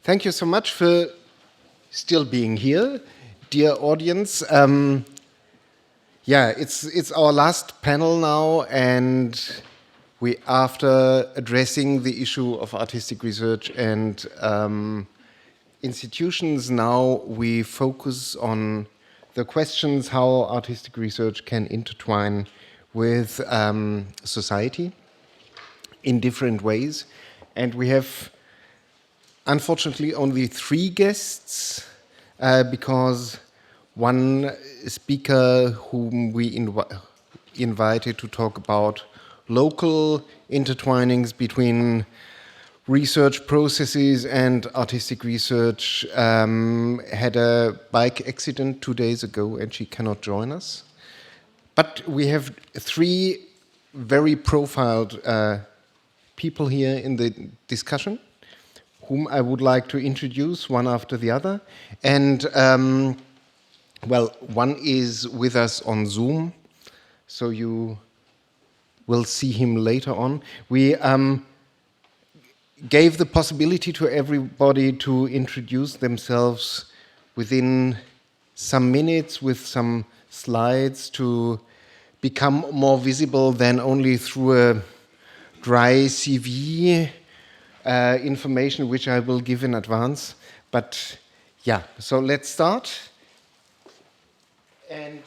Thank you so much for still being here, dear audience. Yeah, it's our last panel now, and after addressing the issue of artistic research and institutions, now we focus on the questions how artistic research can intertwine with society in different ways. And we have, unfortunately, only 3 guests because one speaker whom we invited to talk about local intertwinings between research processes and artistic research had a bike accident 2 days ago and she cannot join us. But we have 3 very profiled people here in the discussion whom I would like to introduce one after the other. And well, one is with us on Zoom, so you will see him later on. We gave the possibility to everybody to introduce themselves within some minutes with some slides to become more visible than only through a dry CV information, which I will give in advance. But yeah, so let's start. And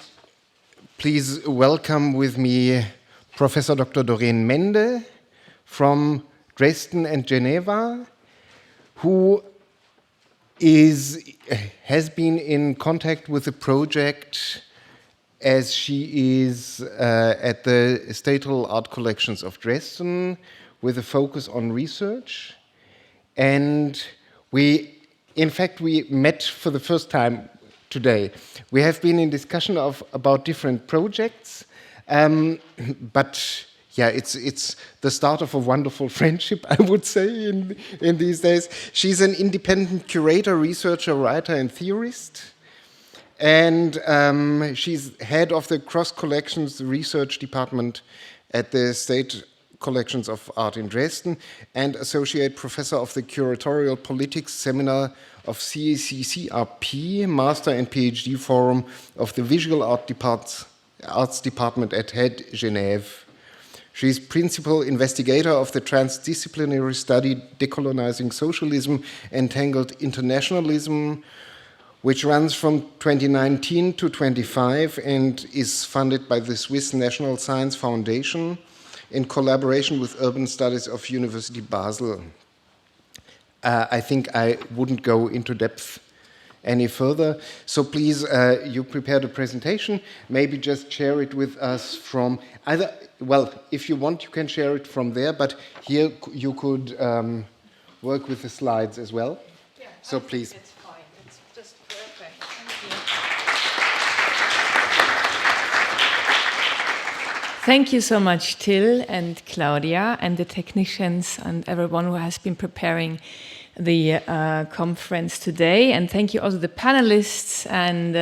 please welcome with me Professor Dr. Doreen Mende from Dresden and Geneva, who has been in contact with the project as she is at the Statal Art Collections of Dresden with a focus on research. And in fact, we met for the first time today. We have been in discussion about different projects, but yeah, it's the start of a wonderful friendship, I would say, in these days. She's an independent curator, researcher, writer, and theorist. And she's head of the Cross Collections Research Department at the State Collections of Art in Dresden and associate professor of the Curatorial Politics Seminar of CACCRP, Master and PhD Forum of the Visual Arts Department at HED Genève. She is principal investigator of the transdisciplinary study Decolonizing Socialism, Entangled Internationalism, which runs from 2019 to 25 and is funded by the Swiss National Science Foundation in collaboration with Urban Studies of University Basel. I think I wouldn't go into depth any further. So please, you prepared a presentation. Maybe just share it with us from either, well, if you want, you can share it from there, but here you could work with the slides as well. Yeah, so please. It's fine. It's just perfect. Thank you. Thank you so much, Till and Claudia and the technicians and everyone who has been preparing the conference today. And thank you also the panelists. And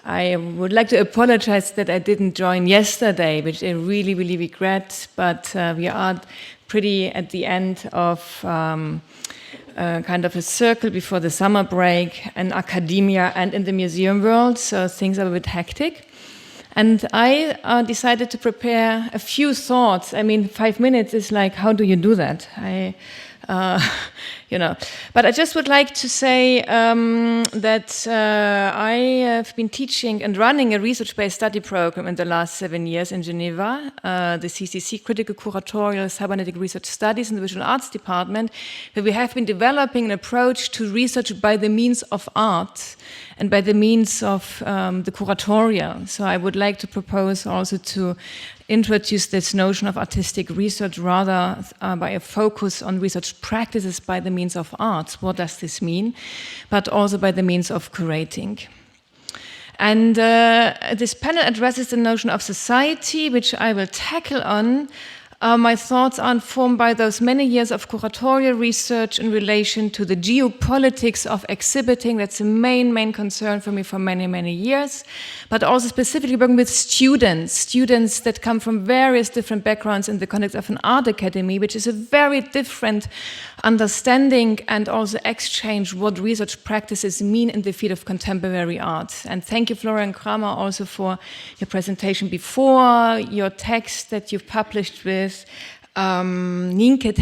I would like to apologize that I didn't join yesterday, which I really, really regret. But we are pretty at the end of kind of a circle before the summer break in academia and in the museum world. So things are a bit hectic. And I decided to prepare a few thoughts. I mean, 5 minutes is like, how do you do that? You know. But I just would like to say that I have been teaching and running a research-based study program in the last 7 years in Geneva, the CCC, Critical Curatorial Cybernetic Research Studies in the Visual Arts Department, where we have been developing an approach to research by the means of art and by the means of the curatorial. So I would like to propose also to introduce this notion of artistic research rather by a focus on research practices by the means of arts. What does this mean? But also by the means of curating. And this panel addresses the notion of society, which I will tackle on My thoughts are informed by those many years of curatorial research in relation to the geopolitics of exhibiting. That's the main concern for me for many years. But also specifically working with students that come from various different backgrounds in the context of an art academy, which is a very different understanding and also exchange what research practices mean in the field of contemporary art. And thank you, Florian Kramer, also for your presentation before, your text that you've published with Nienke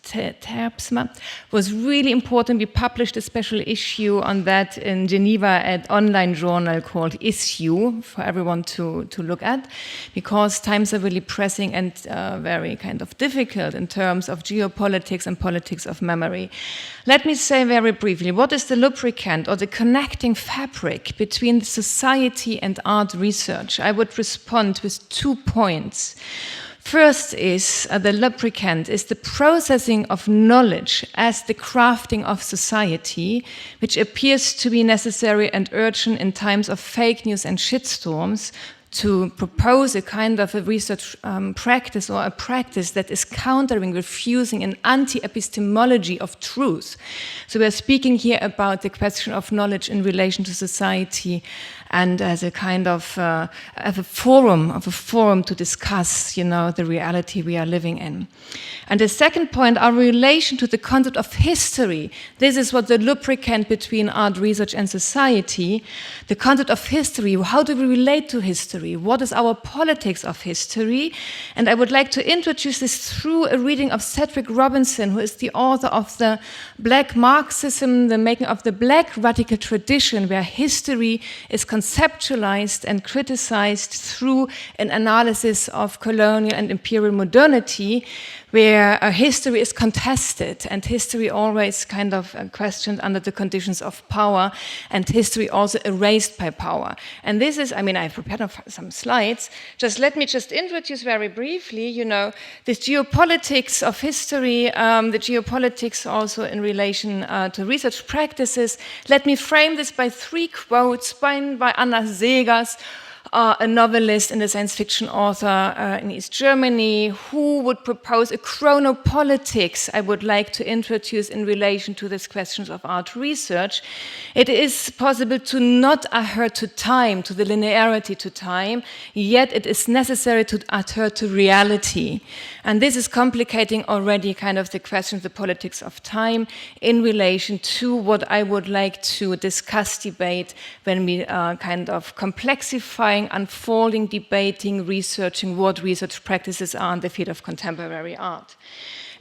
Terpsma was really important. We published a special issue on that in Geneva at online journal called Issue for everyone to look at, because times are really pressing and very kind of difficult in terms of geopolitics and politics of memory. Let me say very briefly, what is the lubricant or the connecting fabric between society and art research? I would respond with 2 points. First is the lubricant is the processing of knowledge as the crafting of society, which appears to be necessary and urgent in times of fake news and shitstorms, to propose a kind of a research practice or a practice that is countering, refusing an anti-epistemology of truth. So we're speaking here about the question of knowledge in relation to society and as a kind of a forum to discuss, the reality we are living in. And the second point, our relation to the concept of history. This is what the lubricant between art research and society. The concept of history. How do we relate to history? What is our politics of history? And I would like to introduce this through a reading of Cedric Robinson, who is the author of the Black Marxism, the making of the Black radical tradition, where history is conceptualized and criticized through an analysis of colonial and imperial modernity, where history is contested and history always kind of questioned under the conditions of power, and history also erased by power. And this is, I've prepared some slides. Let me introduce very briefly, this geopolitics of history, the geopolitics also in relation to research practices. Let me frame this by 3 quotes by Anna Segers, a novelist and a science fiction author in East Germany, who would propose a chronopolitics I would like to introduce in relation to these questions of art research. It is possible to not adhere to time, to the linearity to time, yet it is necessary to adhere to reality. And this is complicating already kind of the question of the politics of time in relation to what I would like to discuss, debate, when we kind of complexifying, unfolding, debating, researching what research practices are in the field of contemporary art.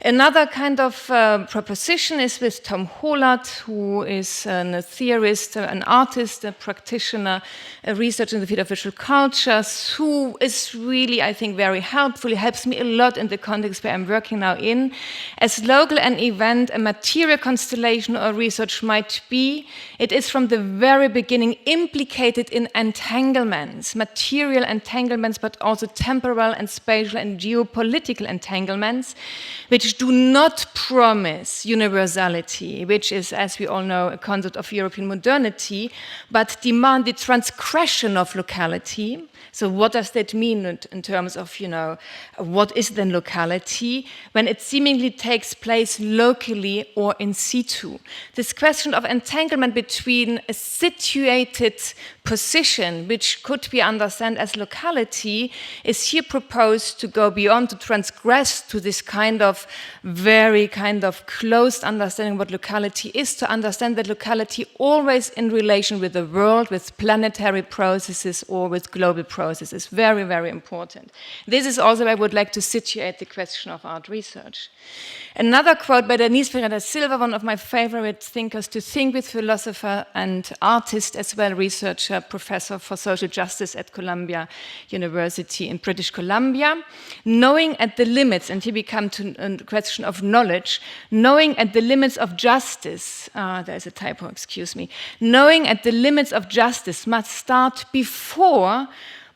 Another kind of proposition is with Tom Hollard, who is a theorist, an artist, a practitioner, a researcher in the field of visual cultures, who is really, I think, very helpful. He helps me a lot in the context where I'm working now in. As local an event, a material constellation or research might be, it is from the very beginning implicated in entanglements, material entanglements, but also temporal and spatial and geopolitical entanglements, which do not promise universality, which is, as we all know, a concept of European modernity, but demand the transgression of locality. So what does that mean in terms of, what is then locality when it seemingly takes place locally or in situ? This question of entanglement between a situated position, which could be understood as locality, is here proposed to go beyond, to transgress to this kind of very kind of closed understanding what locality is, to understand that locality always in relation with the world, with planetary processes or with global processes. Very, very important. This is also where I would like to situate the question of art research. Another quote by Denise Ferreira Silva, one of my favorite thinkers to think with, philosopher and artist as well, researcher, professor for social justice at Columbia University in British Columbia. Knowing at the limits, and here we come to a question of knowledge, knowing at the limits of justice, there's a typo, excuse me, knowing at the limits of justice must start before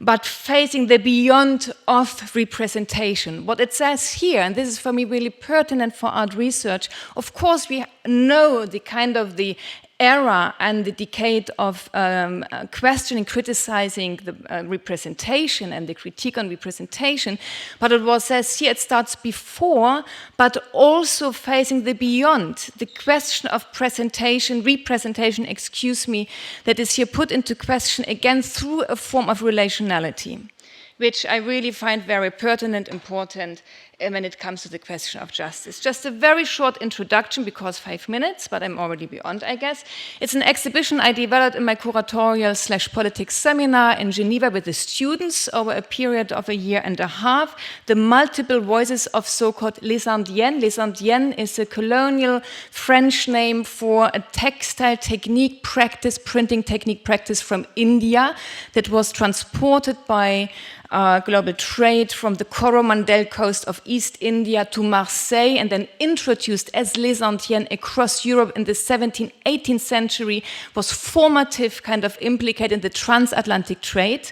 but facing the beyond of representation. What it says here, and this is for me really pertinent for art research, of course we know the kind of the era and the decade of questioning, criticizing the representation and the critique on representation, but it was says here it starts before, but also facing the beyond, the question of representation, excuse me, that is here put into question again through a form of relationality, which I really find very pertinent, important when it comes to the question of justice. Just a very short introduction, because 5 minutes, but I'm already beyond, I guess. It's an exhibition I developed in my curatorial/politics seminar in Geneva with the students over a period of a year and a half. The multiple voices of so-called les Indiennes. Les Indiennes is a colonial French name for a textile technique practice, printing technique practice from India that was transported by global trade from the Coromandel coast of East India to Marseille, and then introduced as les Indiennes across Europe in the 17th, 18th century, was formative, kind of implicated in the transatlantic trade,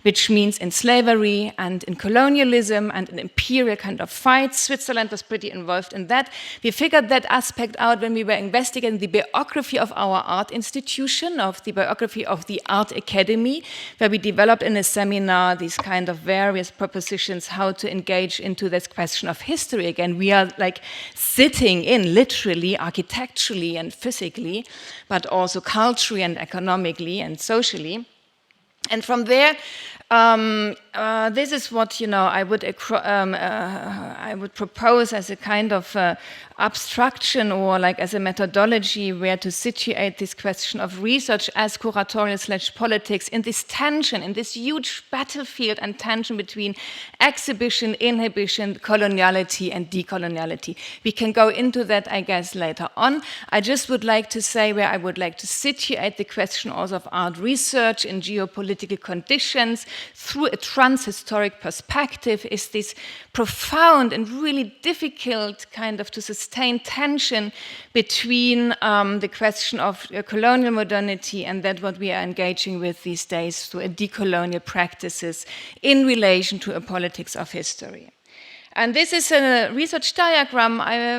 which means in slavery and in colonialism and in imperial kind of fights. Switzerland was pretty involved in that. We figured that aspect out when we were investigating the biography of our art institution, of the biography of the Art Academy, where we developed in a seminar these kind of various propositions how to engage into this question of history again. We are like sitting in literally, architecturally and physically, but also culturally and economically and socially. And from there, this is what I would propose as a kind of abstraction or like as a methodology where to situate this question of research as curatorial/politics in this tension, in this huge battlefield and tension between exhibition, inhibition, coloniality, and decoloniality. We can go into that, I guess, later on. I just would like to say where I would like to situate the question also of art research in geopolitical conditions through a transhistoric perspective is this profound and really difficult kind of to sustain tension between the question of colonial modernity and that what we are engaging with these days through decolonial practices in relation to a politics of history. And this is a research diagram. I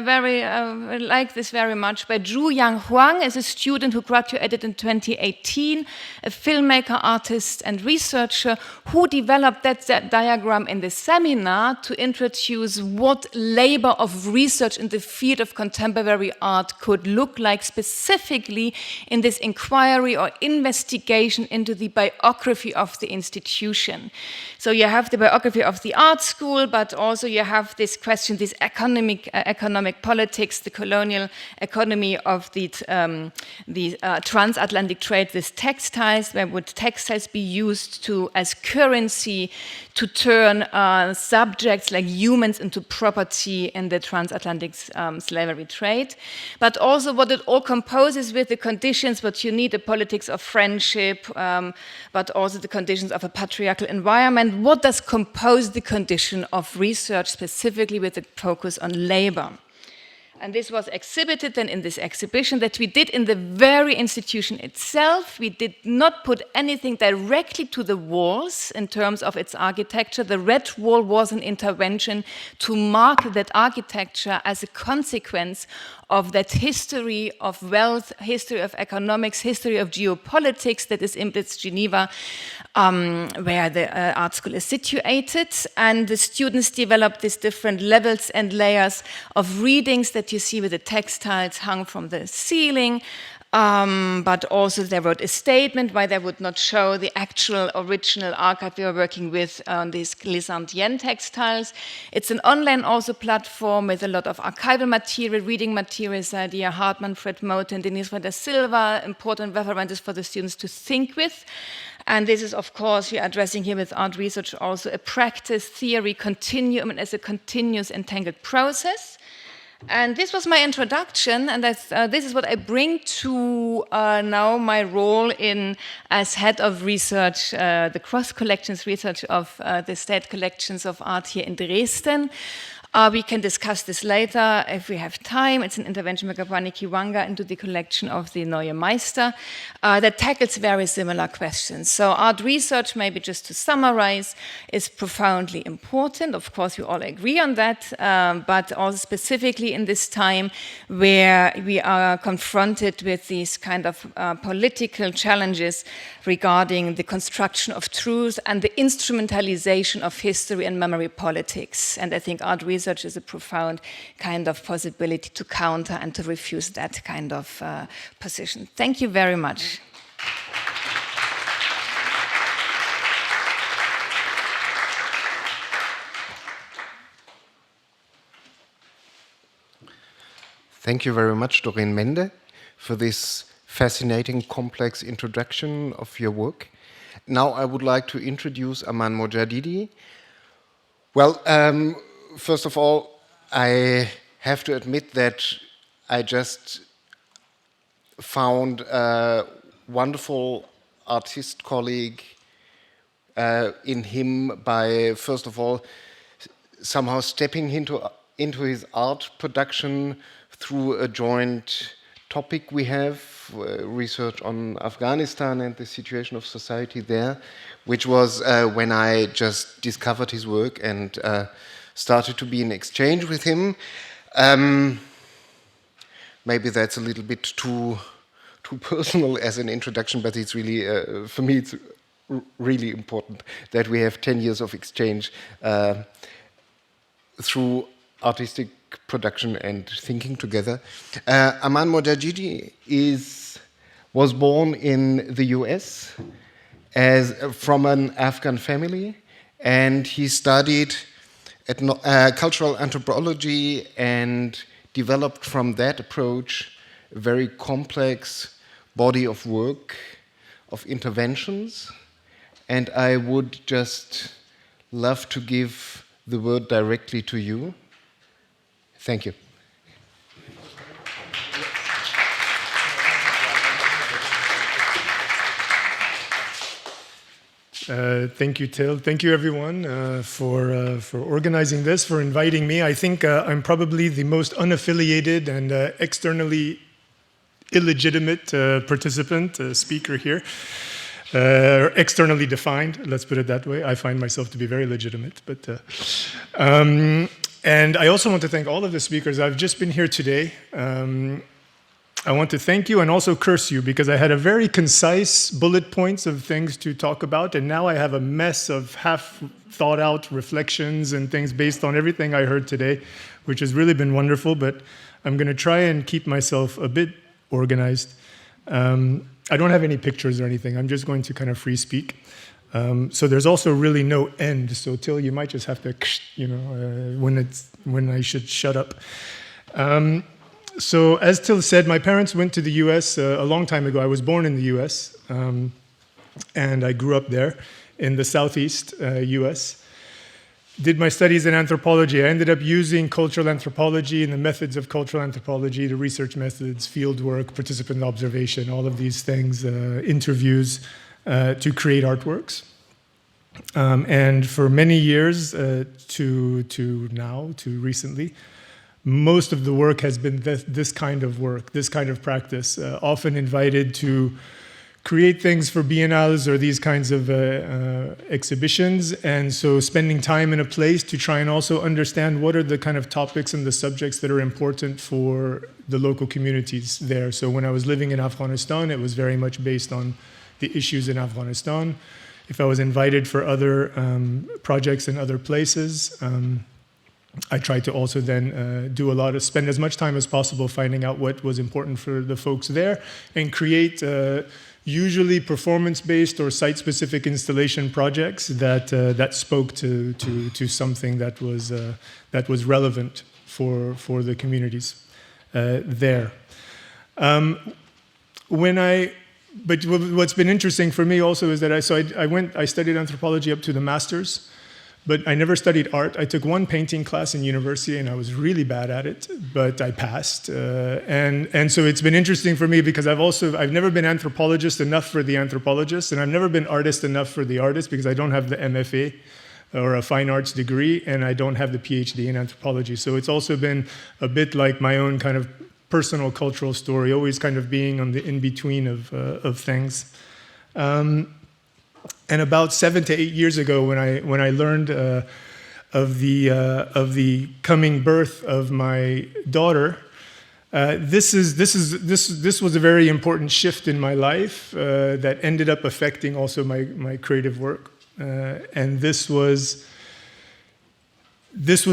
like this very much by Zhu Yang Huang, as a student who graduated in 2018, a filmmaker, artist, and researcher who developed that diagram in the seminar to introduce what labor of research in the field of contemporary art could look like, specifically in this inquiry or investigation into the biography of the institution. So you have the biography of the art school, but also you have this question, this economic politics, the colonial economy of the transatlantic trade with textiles. Where would textiles be used as currency to turn subjects like humans into property in the transatlantic slavery trade? But also what it all composes with the conditions, what you need, a politics of friendship, but also the conditions of a patriarchal environment. What does compose the condition of research, specifically with a focus on labor? And this was exhibited then in this exhibition that we did in the very institution itself. We did not put anything directly to the walls in terms of its architecture. The red wall was an intervention to mark that architecture as a consequence of that history of wealth, history of economics, history of geopolitics that is in Geneva, where the art school is situated. And the students developed these different levels and layers of readings that you see with the textiles hung from the ceiling. But also they wrote a statement why they would not show the actual original archive we were working with on these Les Indiennes textiles. It's an online also platform with a lot of archival material, reading materials, Dia Hartmann, Fred Moten, Denise da Silva, important references for the students to think with. And this is, of course, we are addressing here with art research also a practice, theory, continuum, and as a continuous entangled process. And this was my introduction, and this is what I bring to now my role as head of research, the cross-collections research of the state collections of art here in Dresden. We can discuss this later if we have time. It's an intervention by Gabwani Kiwanga into the collection of the Neue Meister that tackles very similar questions. So art research, maybe just to summarize, is profoundly important. Of course, we all agree on that, but also specifically in this time where we are confronted with these kind of political challenges regarding the construction of truth and the instrumentalization of history and memory politics. And I think art research is a profound kind of possibility to counter and to refuse that kind of position. Thank you very much. Thank you very much, Doreen Mende, for this fascinating, complex introduction of your work. Now I would like to introduce Aman Mojadidi. Well, first of all, I have to admit that I just found a wonderful artist colleague in him by, first of all, somehow stepping into his art production through a joint topic we have, research on Afghanistan and the situation of society there, which was when I just discovered his work and started to be in exchange with him. Maybe that's a little bit too personal as an introduction, but it's really, for me, it's really important that we have 10 years of exchange through artistic production and thinking together. Aman Mojadidi was born in the US from an Afghan family, and he studied cultural anthropology and developed from that approach a very complex body of work, of interventions. And I would just love to give the word directly to you. Thank you. Thank you, Till. Thank you, everyone, for organizing this, for inviting me. I think I'm probably the most unaffiliated and externally illegitimate participant, speaker here. Externally defined, let's put it that way. I find myself to be very legitimate. And I also want to thank all of the speakers. I've just been here today. I want to thank you and also curse you, because I had a very concise bullet points of things to talk about, and now I have a mess of half thought out reflections and things based on everything I heard today, which has really been wonderful, but I'm going to try and keep myself a bit organized. I don't have any pictures or anything. I'm just going to kind of free speak. So there's also really no end. So Till, you might just have to, when I should shut up. So as Till said, my parents went to the US a long time ago. I was born in the US, and I grew up there in the Southeast US. Did my studies in anthropology. I ended up using cultural anthropology and the methods of cultural anthropology, the research methods, field work, participant observation, all of these things, interviews, to create artworks. And for many years, to recently, most of the work has been this kind of work, this kind of practice, often invited to create things for biennales or these kinds of exhibitions. And so spending time in a place to try and also understand what are the kind of topics and the subjects that are important for the local communities there. So when I was living in Afghanistan, it was very much based on the issues in Afghanistan. If I was invited for other projects in other places, I tried to also then spend as much time as possible finding out what was important for the folks there and create usually performance-based or site-specific installation projects that spoke to something that was relevant for the communities there. But what's been interesting for me also is that I studied anthropology up to the master's, but I never studied art. I took one painting class in university and I was really bad at it, but I passed. And so it's been interesting for me because I've never been anthropologist enough for the anthropologist, and I've never been artist enough for the artist because I don't have the MFA or a fine arts degree, and I don't have the PhD in anthropology. So it's also been a bit like my own kind of personal cultural story, always kind of being on the in-between of things. And about 7 to 8 years ago, when I learned of the coming birth of my daughter, this was a very important shift in my life that ended up affecting also my creative work. And this was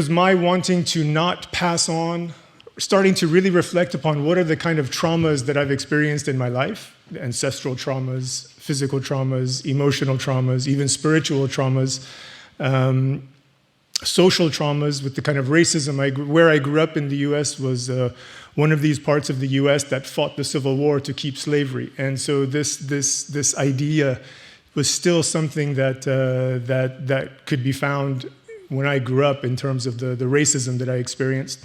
my wanting to not pass on, starting to really reflect upon what are the kind of traumas that I've experienced in my life, ancestral traumas, physical traumas, emotional traumas, even spiritual traumas, social traumas with the kind of racism. Where I grew up in the US was one of these parts of the US that fought the Civil War to keep slavery. And so this idea was still something that could be found when I grew up in terms of the racism that I experienced.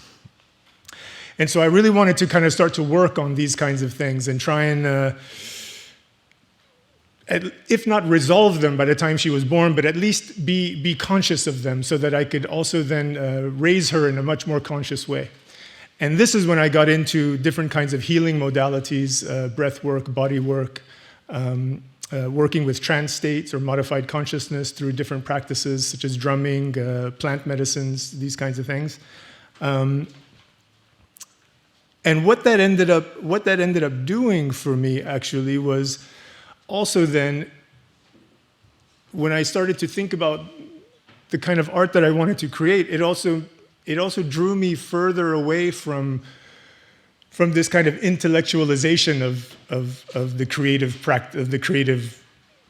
And so I really wanted to kind of start to work on these kinds of things and try and, if not resolve them by the time she was born, but at least be conscious of them so that I could also then raise her in a much more conscious way. And this is when I got into different kinds of healing modalities, breath work, body work, working with trance states or modified consciousness through different practices such as drumming, plant medicines, these kinds of things. And what that ended up doing for me actually was also then, when I started to think about the kind of art that I wanted to create, it also drew me further away from this kind of intellectualization of the creative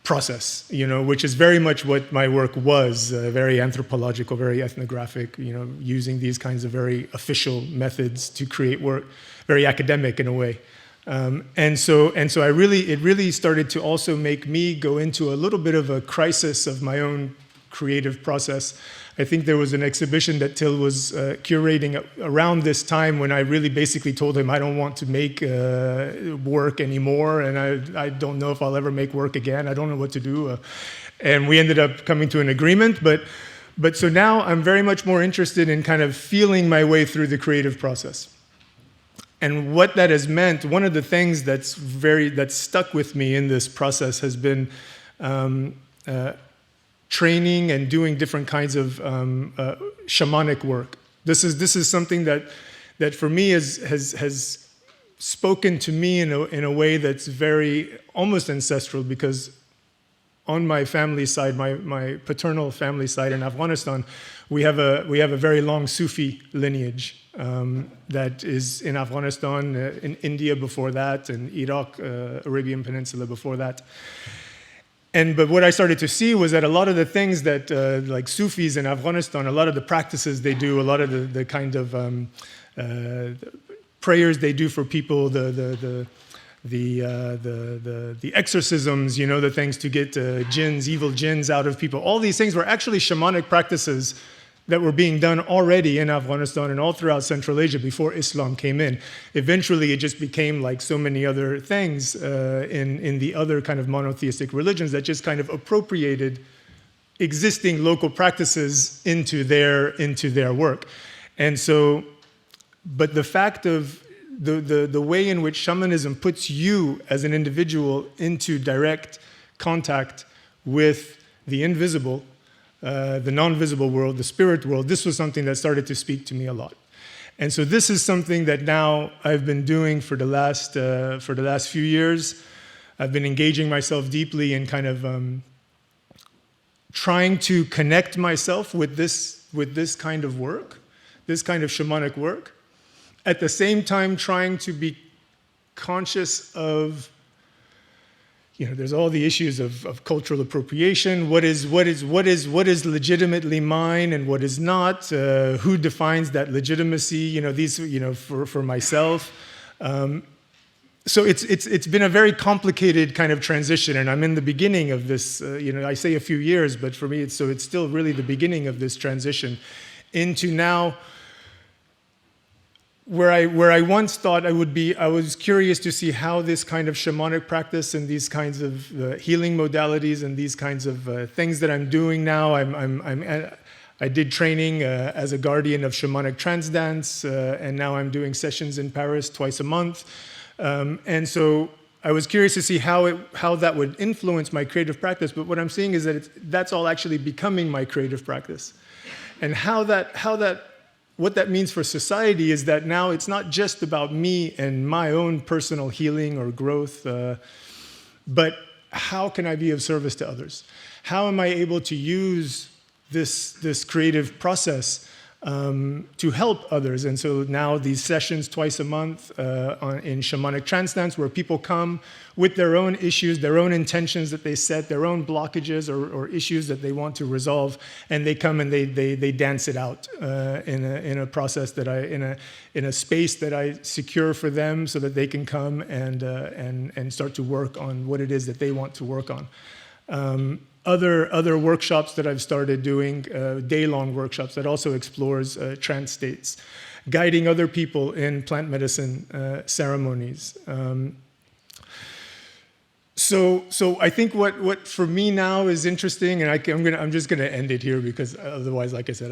process, which is very much what my work was, very anthropological, very ethnographic, using these kinds of very official methods to create work, very academic in a way. And so it really started to also make me go into a little bit of a crisis of my own creative process. I think there was an exhibition that Till was curating around this time when I really basically told him I don't want to make work anymore, and I don't know if I'll ever make work again. I don't know what to do. And we ended up coming to an agreement, but so now I'm very much more interested in kind of feeling my way through the creative process. And what that has meant, one of the things that's stuck with me in this process has been training and doing different kinds of shamanic work. This is something that for me has spoken to me in a way that's very almost ancestral, because on my family side, my paternal family side in Afghanistan, we have a very long Sufi lineage that is in Afghanistan, in India before that, and Iraq, Arabian Peninsula before that. But what I started to see was that a lot of the things that, like Sufis in Afghanistan, a lot of the practices they do, a lot of the kind of prayers they do for people, the exorcisms, the things to get evil jinns out of people, all these things were actually shamanic practices that were being done already in Afghanistan and all throughout Central Asia before Islam came in. Eventually, it just became like so many other things in the other kind of monotheistic religions that just kind of appropriated existing local practices into their work. And so, but the fact of the way in which shamanism puts you as an individual into direct contact with the invisible, the non-visible world, the spirit world, this was something that started to speak to me a lot. And so this is something that now I've been doing for the last few years. I've been engaging myself deeply in kind of trying to connect myself with this kind of work, this kind of shamanic work, at the same time trying to be conscious of, there's all the issues of cultural appropriation. What is legitimately mine and what is not? Who defines that legitimacy? For myself. So it's been a very complicated kind of transition, and I'm in the beginning of this. I say a few years, but for me, it's still really the beginning of this transition into now where I once thought I was curious to see how this kind of shamanic practice and these kinds of healing modalities and these kinds of things that I'm doing now. I did training as a guardian of shamanic trance dance, and now I'm doing sessions in Paris twice a month. And so I was curious to see how that would influence my creative practice. But what I'm seeing is that that's all actually becoming my creative practice, and what that means for society is that now it's not just about me and my own personal healing or growth, but how can I be of service to others? How am I able to use this creative process to help others? And so now these sessions twice a month in shamanic trance dance, where people come with their own issues, their own intentions that they set, their own blockages or issues that they want to resolve, and they come and they dance it out in a process that in a space that I secure for them, so that they can come and start to work on what it is that they want to work on. Other workshops that I've started doing, day-long workshops that also explores trance states, guiding other people in plant medicine ceremonies. So I think what for me now is interesting, and I'm just gonna end it here, because otherwise, like I said,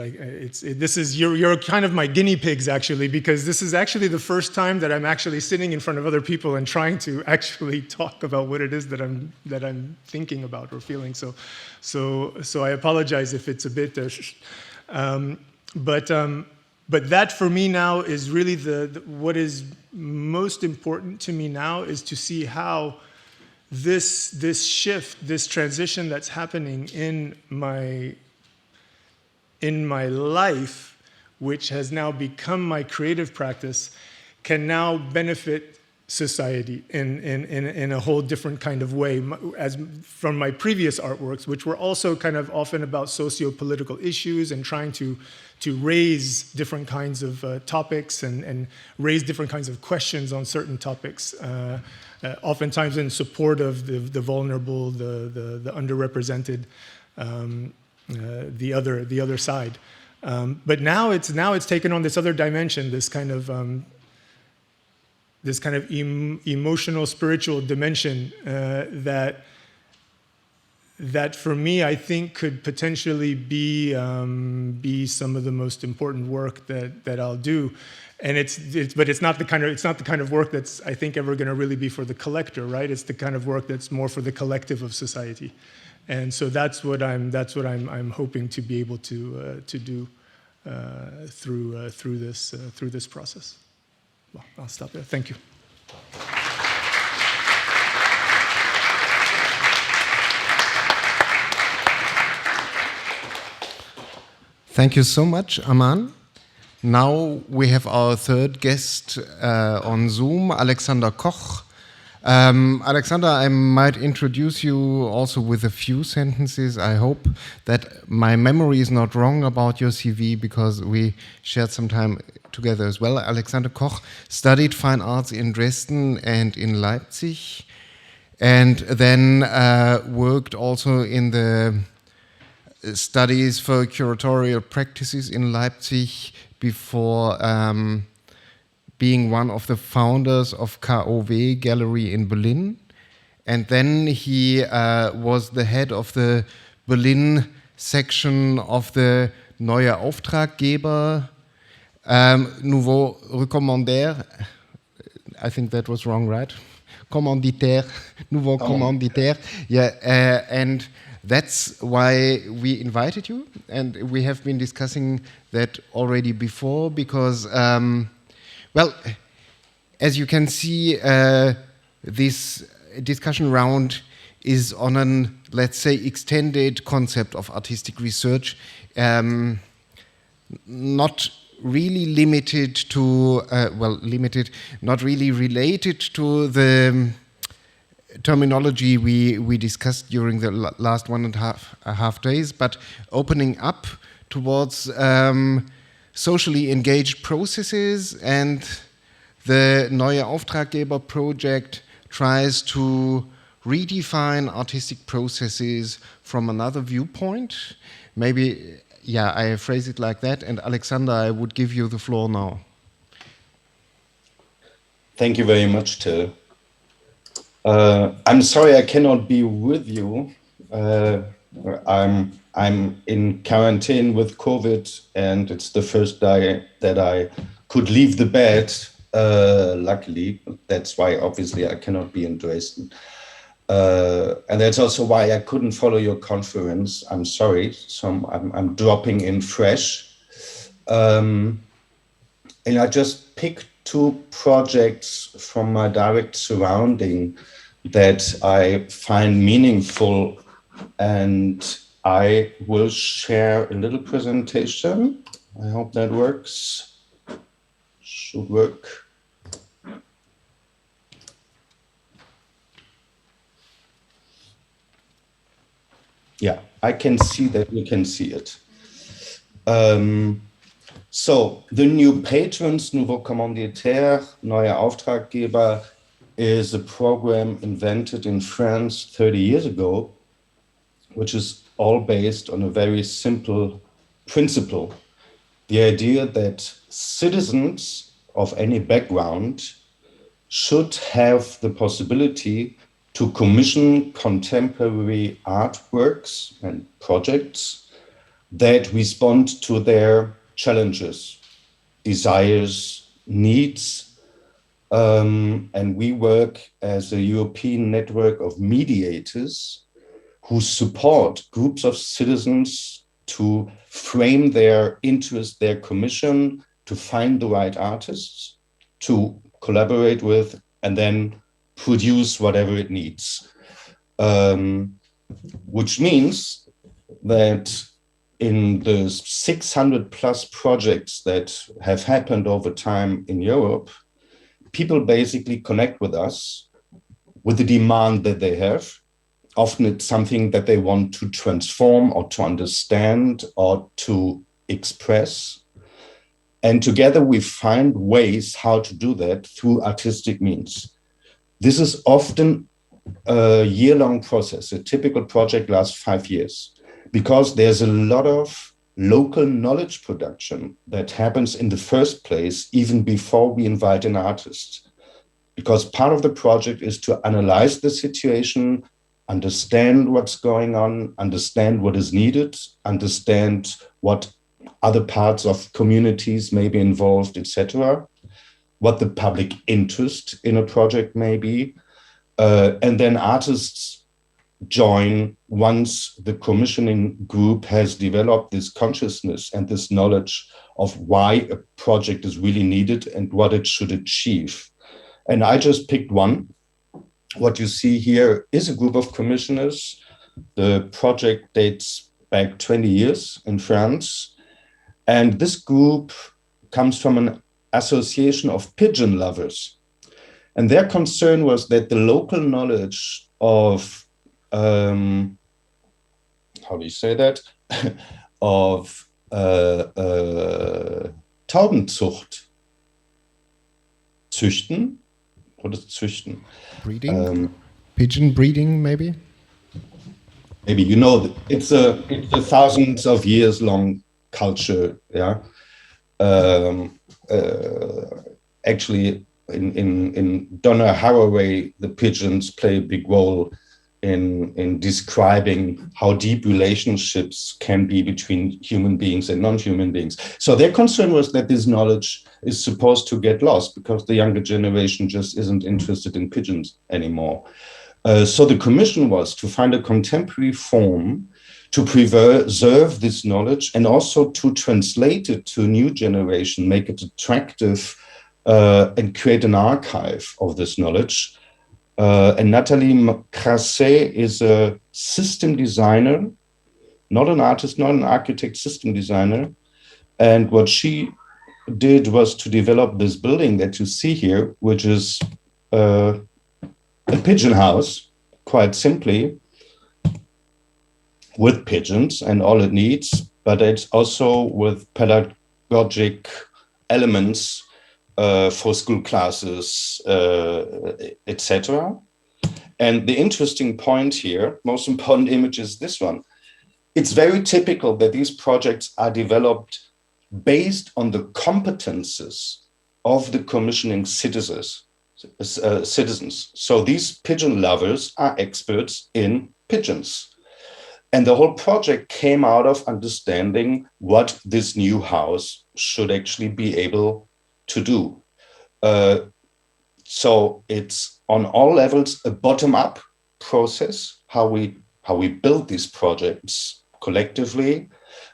you're kind of my guinea pigs, actually, because this is actually the first time that I'm actually sitting in front of other people and trying to actually talk about what it is that I'm thinking about or feeling. So I apologize if it's a bit, but that for me now is really what is most important to me now, is to see how this shift, this transition that's happening in my life, which has now become my creative practice, can now benefit society in a whole different kind of way, as from my previous artworks, which were also kind of often about socio-political issues and trying to raise different kinds of topics and raise different kinds of questions on certain topics. Oftentimes in support of the vulnerable, the underrepresented, the other side. But now it's taken on this other dimension, this kind of emotional, spiritual dimension that for me, I think could potentially be some of the most important work that I'll do. And it's not the kind of work that's, I think, ever going to really be for the collector, right? It's the kind of work that's more for the collective of society, and so that's what I'm hoping to be able to do through this process. Well, I'll stop there. Thank you. Thank you so much, Aman. Now we have our third guest on Zoom, Alexander Koch. Alexander, I might introduce you also with a few sentences. I hope that my memory is not wrong about your CV, because we shared some time together as well. Alexander Koch studied fine arts in Dresden and in Leipzig, and then worked also in the studies for curatorial practices in Leipzig, before being one of the founders of KOW Gallery in Berlin. And then he was the head of the Berlin section of the Neue Auftraggeber, Nouveau Recommandeur. I think that was wrong, right? Commanditaire, Nouveau Commanditaire. Yeah, and that's why we invited you, and we have been discussing that already before, because, well, as you can see, this discussion round is on an, let's say, extended concept of artistic research, not really limited to, not really related to the terminology we discussed during the last 1.5 days, but opening up towards socially engaged processes. And the Neue Auftraggeber project tries to redefine artistic processes from another viewpoint. Maybe, yeah, I phrase it like that. And Alexander, I would give you the floor now. Thank you very much, Till. I'm sorry I cannot be with you. I'm in quarantine with COVID, and it's the first day that I could leave the bed. Luckily, that's why obviously I cannot be in Dresden. And that's also why I couldn't follow your conference. I'm sorry. So I'm dropping in fresh. And I just picked two projects from my direct surrounding that I find meaningful, and I will share a little presentation. I hope that works. Should work. Yeah, I can see that you can see it. So, the new patrons, nouveau commanditaire, neuer Auftraggeber, is a program invented in France 30 years ago, which is all based on a very simple principle. The idea that citizens of any background should have the possibility to commission contemporary artworks and projects that respond to their challenges, desires, needs. And we work as a European network of mediators who support groups of citizens to frame their interest, their commission, to find the right artists, to collaborate with, and then produce whatever it needs. Which means that in the 600 plus projects that have happened over time in Europe, people basically connect with us with the demand that they have. Often it's something that they want to transform or to understand or to express. And together we find ways how to do that through artistic means. This is often a year-long process. A typical project lasts 5 years because there's a lot of local knowledge production that happens in the first place, even before we invite an artist. Because part of the project is to analyze the situation, understand what's going on, understand what is needed, understand what other parts of communities may be involved, etc., what the public interest in a project may be. And then artists join once the commissioning group has developed this consciousness and this knowledge of why a project is really needed and what it should achieve. And I just picked one. What you see here is a group of commissioners. The project dates back 20 years in France. And this group comes from an association of pigeon lovers. And their concern was that the local knowledge of, how do you say that? Of Taubenzucht. Züchten? What is züchten? Breeding? Pigeon breeding, maybe? Maybe, you know, it's a thousands of years long culture, yeah. Actually, in Donna Haraway, the pigeons play a big role in describing how deep relationships can be between human beings and non-human beings. So their concern was that this knowledge is supposed to get lost because the younger generation just isn't interested in pigeons anymore. So the commission was to find a contemporary form to preserve this knowledge and also to translate it to a new generation, make it attractive, and create an archive of this knowledge. And Nathalie Crasset is a system designer, not an artist, not an architect, system designer. And what she did was to develop this building that you see here, which is a pigeon house, quite simply, with pigeons and all it needs, but it's also with pedagogic elements for school classes, etc. And the interesting point here, most important image is this one. It's very typical that these projects are developed based on the competences of the commissioning citizens. citizens. So these pigeon lovers are experts in pigeons. And the whole project came out of understanding what this new house should actually be able to do. So it's on all levels a bottom-up process, how we build these projects collectively,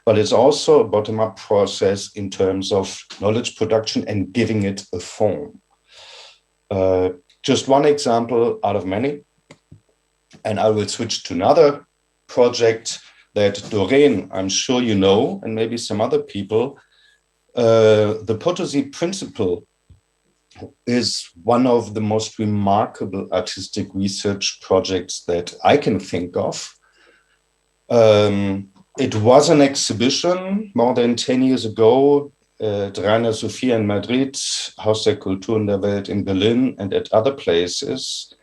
but it's also a bottom-up process in terms of knowledge production and giving it a form. Just one example out of many, and I will switch to another project that Doreen, I'm sure you know, and maybe some other people. The Potosí Principle is one of the most remarkable artistic research projects that I can think of. It was an exhibition more than 10 years ago at Reina Sofia in Madrid, Haus der Kulturen der Welt in Berlin, and at other places.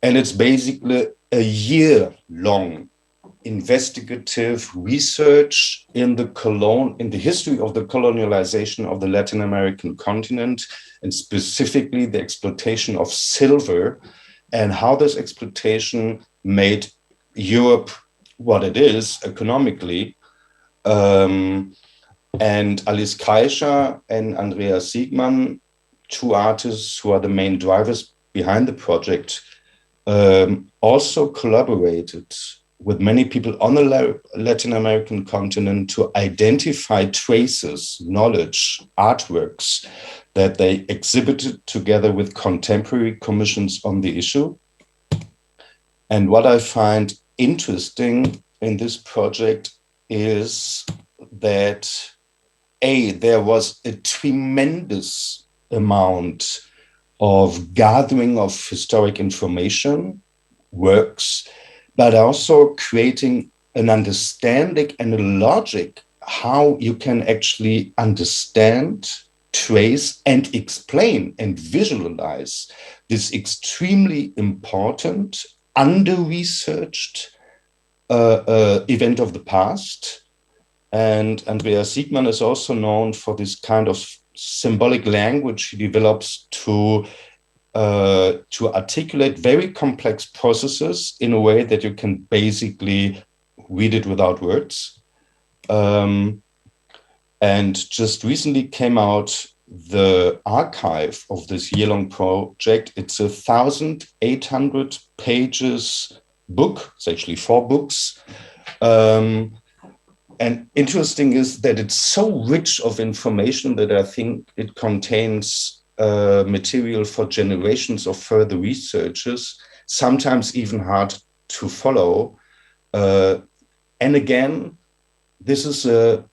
And it's basically a year-long investigative research in the history of the colonialization of the Latin American continent, and specifically the exploitation of silver and how this exploitation made Europe what it is economically. And Alice Kreischer and Andreas Siegmann, two artists who are the main drivers behind the project, also collaborated with many people on the Latin American continent to identify traces, knowledge, artworks that they exhibited together with contemporary commissions on the issue. And what I find interesting in this project is that there was a tremendous amount of gathering of historic information, works, but also creating an understanding and a logic how you can actually understand, trace, and explain and visualize this extremely important, under-researched event of the past. And Andreas Siegmann is also known for this kind of symbolic language he develops to articulate very complex processes in a way that you can basically read it without words. And just recently came out the archive of this year-long project. It's a 1,800 pages book. It's actually 4 books. And interesting is that it's so rich of information that I think it contains material for generations of further researchers, sometimes even hard to follow. And again, this is a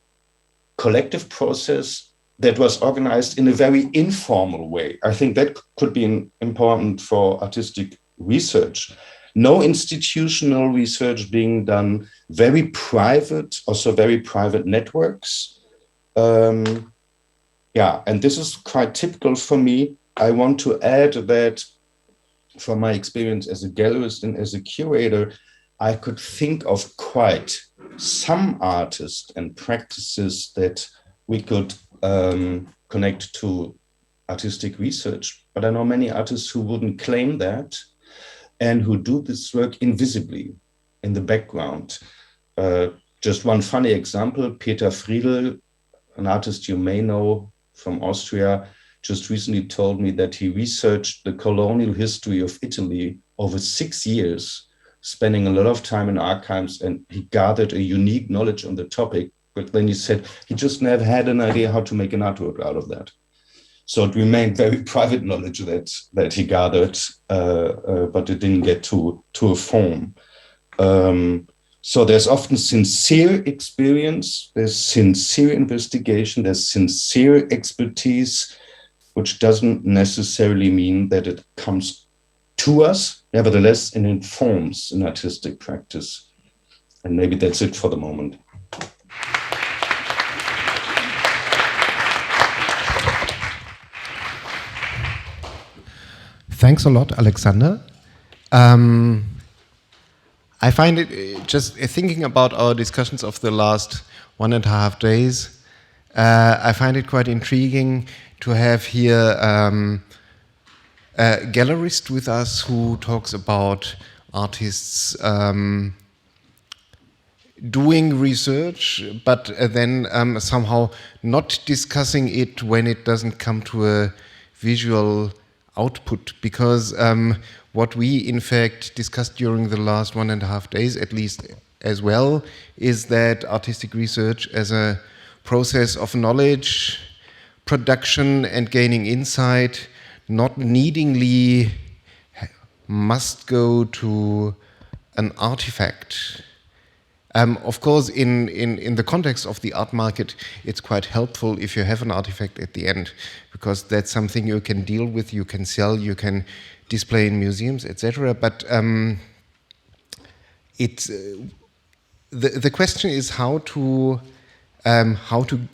collective process that was organized in a very informal way. I think that could be important for artistic research. No institutional research being done, very private, also very private networks. Yeah, and this is quite typical for me. I want to add that from my experience as a gallerist and as a curator, I could think of quite some artists and practices that we could connect to artistic research. But I know many artists who wouldn't claim that and who do this work invisibly in the background. Just one funny example, Peter Friedl, an artist you may know from Austria, just recently told me that he researched the colonial history of Italy over 6 years, spending a lot of time in archives, and he gathered a unique knowledge on the topic. But then he said he just never had an idea how to make an artwork out of that. So it remained very private knowledge that he gathered, but it didn't get to a form. So there's often sincere experience, there's sincere investigation, there's sincere expertise, which doesn't necessarily mean that it comes to us. Nevertheless, it informs an artistic practice. And maybe that's it for the moment. Thanks a lot, Alexander. I find it, just thinking about our discussions of the last 1.5 days, I find it quite intriguing to have here gallerist with us who talks about artists doing research, but then somehow not discussing it when it doesn't come to a visual output, because what we in fact discussed during the last 1.5 days, at least as well, is that artistic research as a process of knowledge production and gaining insight not needingly must go to an artifact. Of course, in the context of the art market, it's quite helpful if you have an artifact at the end, because that's something you can deal with, you can sell, you can display in museums, etc. But the question is how to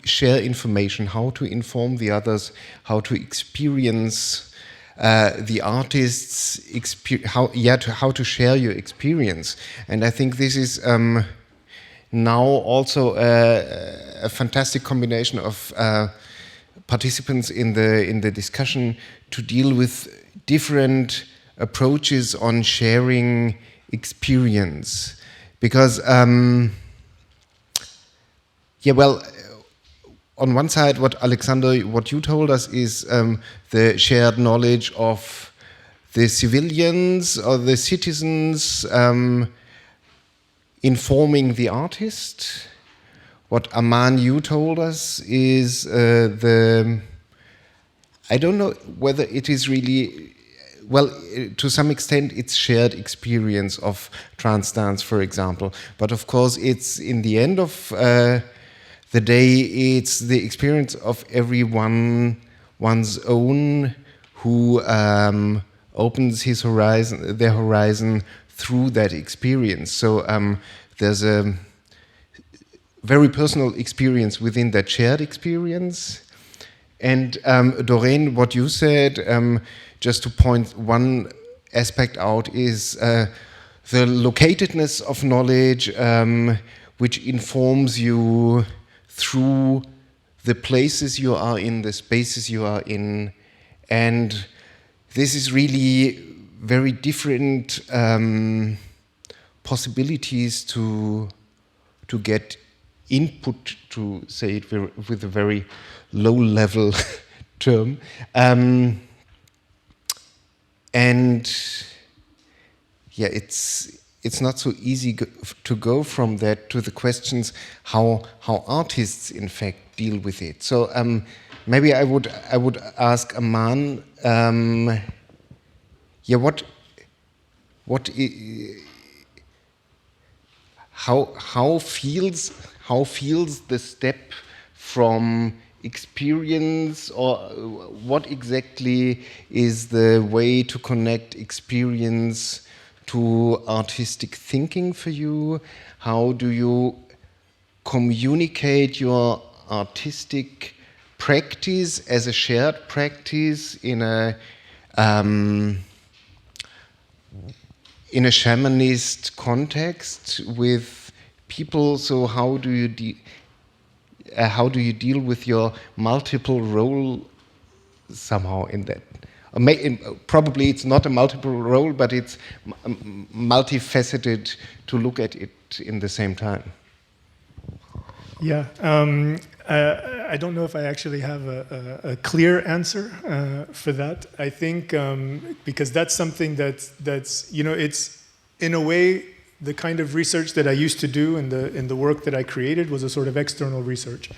share information, how to inform the others, how to experience the artists, how to share your experience. And I think this is now also a fantastic combination of participants in the discussion to deal with different approaches on sharing experience. Because, on one side, what Alexander, what you told us is the shared knowledge of the civilians or the citizens informing the artist. What Aman, you told us is I don't know whether it is really, well, to some extent it's shared experience of trance dance, for example. But of course, it's in the end of the day, it's the experience of everyone, one's own, who opens their horizon through that experience. So there's a very personal experience within that shared experience. And Doreen, what you said, just to point one aspect out, is the locatedness of knowledge, which informs you through the places you are in, the spaces you are in. And this is really very different possibilities to get input, to say it with a very low-level term. And yeah, it's not so easy to go from that to the questions how artists in fact deal with it. So maybe I would ask Aman, how feels the step from experience, or what exactly is the way to connect experience to artistic thinking for you? How do you communicate your artistic practice as a shared practice in a shamanist context with people? So how do you deal with your multiple role somehow in that? Probably it's not a multiple role, but it's multifaceted to look at it in the same time. Yeah, I don't know if I actually have a clear answer for that. I think because that's something that's you know, it's in a way the kind of research that I used to do in the work that I created was a sort of external research.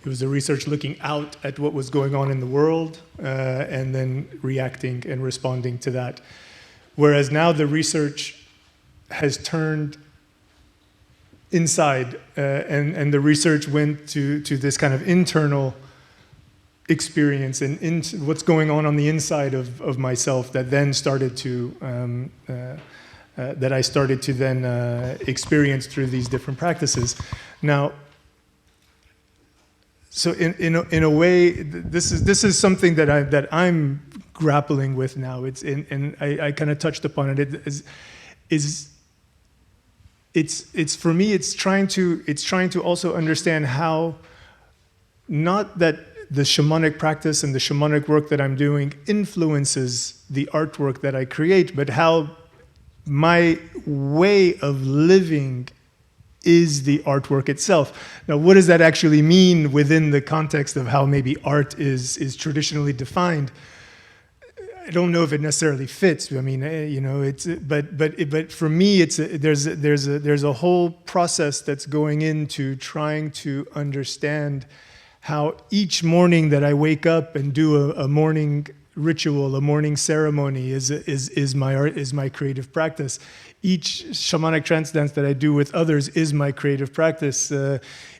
It was a research looking out at what was going on in the world and then reacting and responding to that. Whereas now the research has turned inside and the research went to this kind of internal experience and into what's going on the inside of myself that then started to that I started to then experience through these different practices. Now, so in a way, this is something that I'm grappling with now. It's and I kind of touched upon it. It's for me. It's trying to also understand how, not that the shamanic practice and the shamanic work that I'm doing influences the artwork that I create, but how my way of living is the artwork itself. Now, what does that actually mean within the context of how maybe art is traditionally defined? I don't know if it necessarily fits. I mean, you know, but for me, there's a whole process that's going into trying to understand how each morning that I wake up and do a morning ritual, a morning ceremony is my art, is my creative practice. Each shamanic trance dance that I do with others is my creative practice.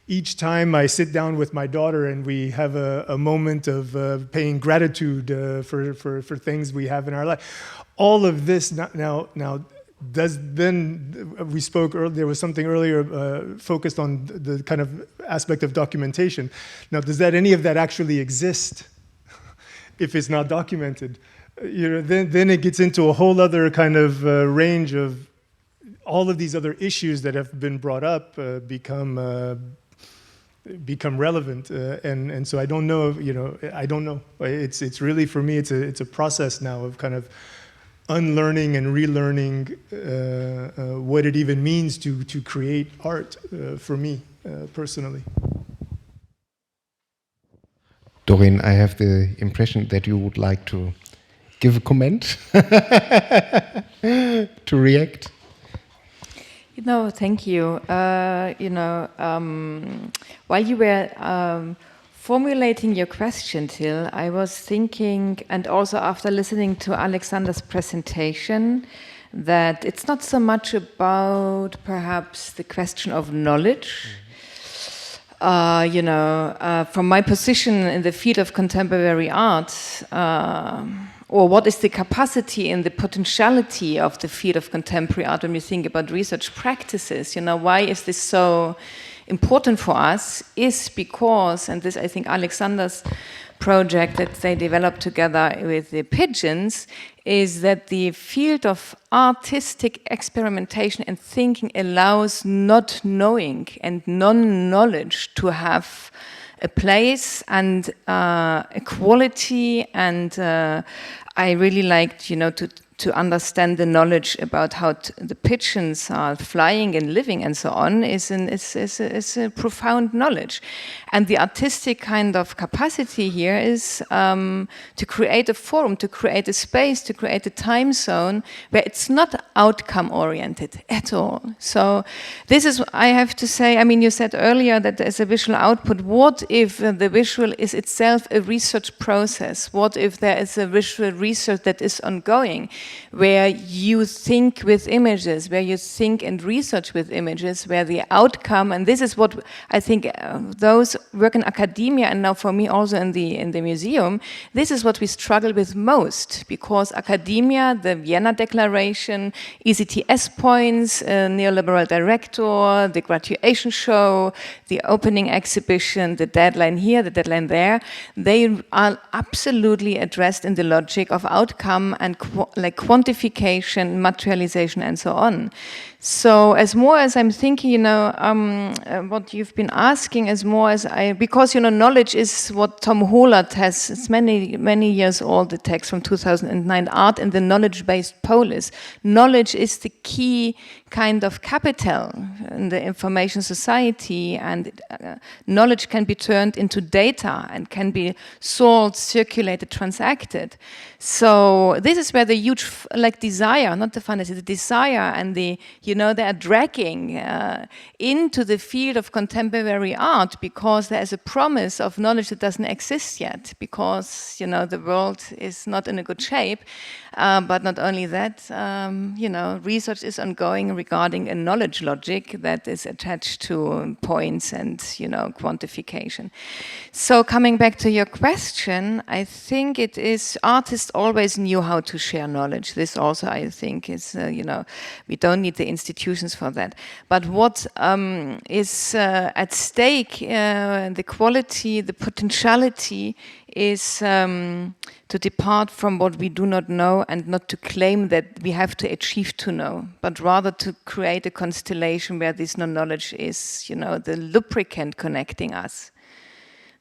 Each time I sit down with my daughter and we have a moment of paying gratitude for things we have in our life. All of this now does then, we spoke earlier, there was something earlier focused on the kind of aspect of documentation. Now, does any of that actually exist if it's not documented? You know, then it gets into a whole other kind of range of all of these other issues that have been brought up become relevant, and so I don't know. You know, I don't know. It's really, for me, it's a process now of kind of unlearning and relearning what it even means to create art for me personally. Doreen, I have the impression that you would like to give a comment, to react. No, thank you. While you were formulating your question, Till, I was thinking, and also after listening to Alexander's presentation, that it's not so much about perhaps the question of knowledge. From my position in the field of contemporary art, or what is the capacity and the potentiality of the field of contemporary art when we think about research practices? You know, why is this so important for us? Is because, and this I think Alexander's project that they developed together with the pigeons, is that the field of artistic experimentation and thinking allows not knowing and non-knowledge to have a place and a quality, and I really liked, to understand the knowledge about how the pigeons are flying and living and so on is a profound knowledge. And the artistic kind of capacity here is to create a forum, to create a space, to create a time zone where it's not outcome oriented at all. So this is, I have to say, I mean, you said earlier that there's a visual output. What if the visual is itself a research process? What if there is a visual research that is ongoing, where you think with images, where you think and research with images, where the outcome, and this is what I think those work in academia, and now for me also in the museum, this is what we struggle with most, because academia, the Vienna Declaration, ECTS points, neoliberal director, the graduation show, the opening exhibition, the deadline here, the deadline there, they are absolutely addressed in the logic of outcome and quantification, materialization, and so on. So as more as I'm thinking, what you've been asking, as more as because knowledge is what Tom Holland has, it's many years old, the text from 2009, Art in the Knowledge-Based Polis. Knowledge is the key kind of capital in the information society, and knowledge can be turned into data and can be sold, circulated, transacted. So this is where the huge desire, not the fantasy, the desire and the they are dragging into the field of contemporary art, because there is a promise of knowledge that doesn't exist yet, because the world is not in a good shape. But not only that, research is ongoing regarding a knowledge logic that is attached to points and quantification. So coming back to your question, I think it is artists always knew how to share knowledge. This also, I think, is we don't need the institutions for that. But what is at stake, the quality, the potentiality, is to depart from what we do not know, and not to claim that we have to achieve to know, but rather to create a constellation where this knowledge is, the lubricant connecting us.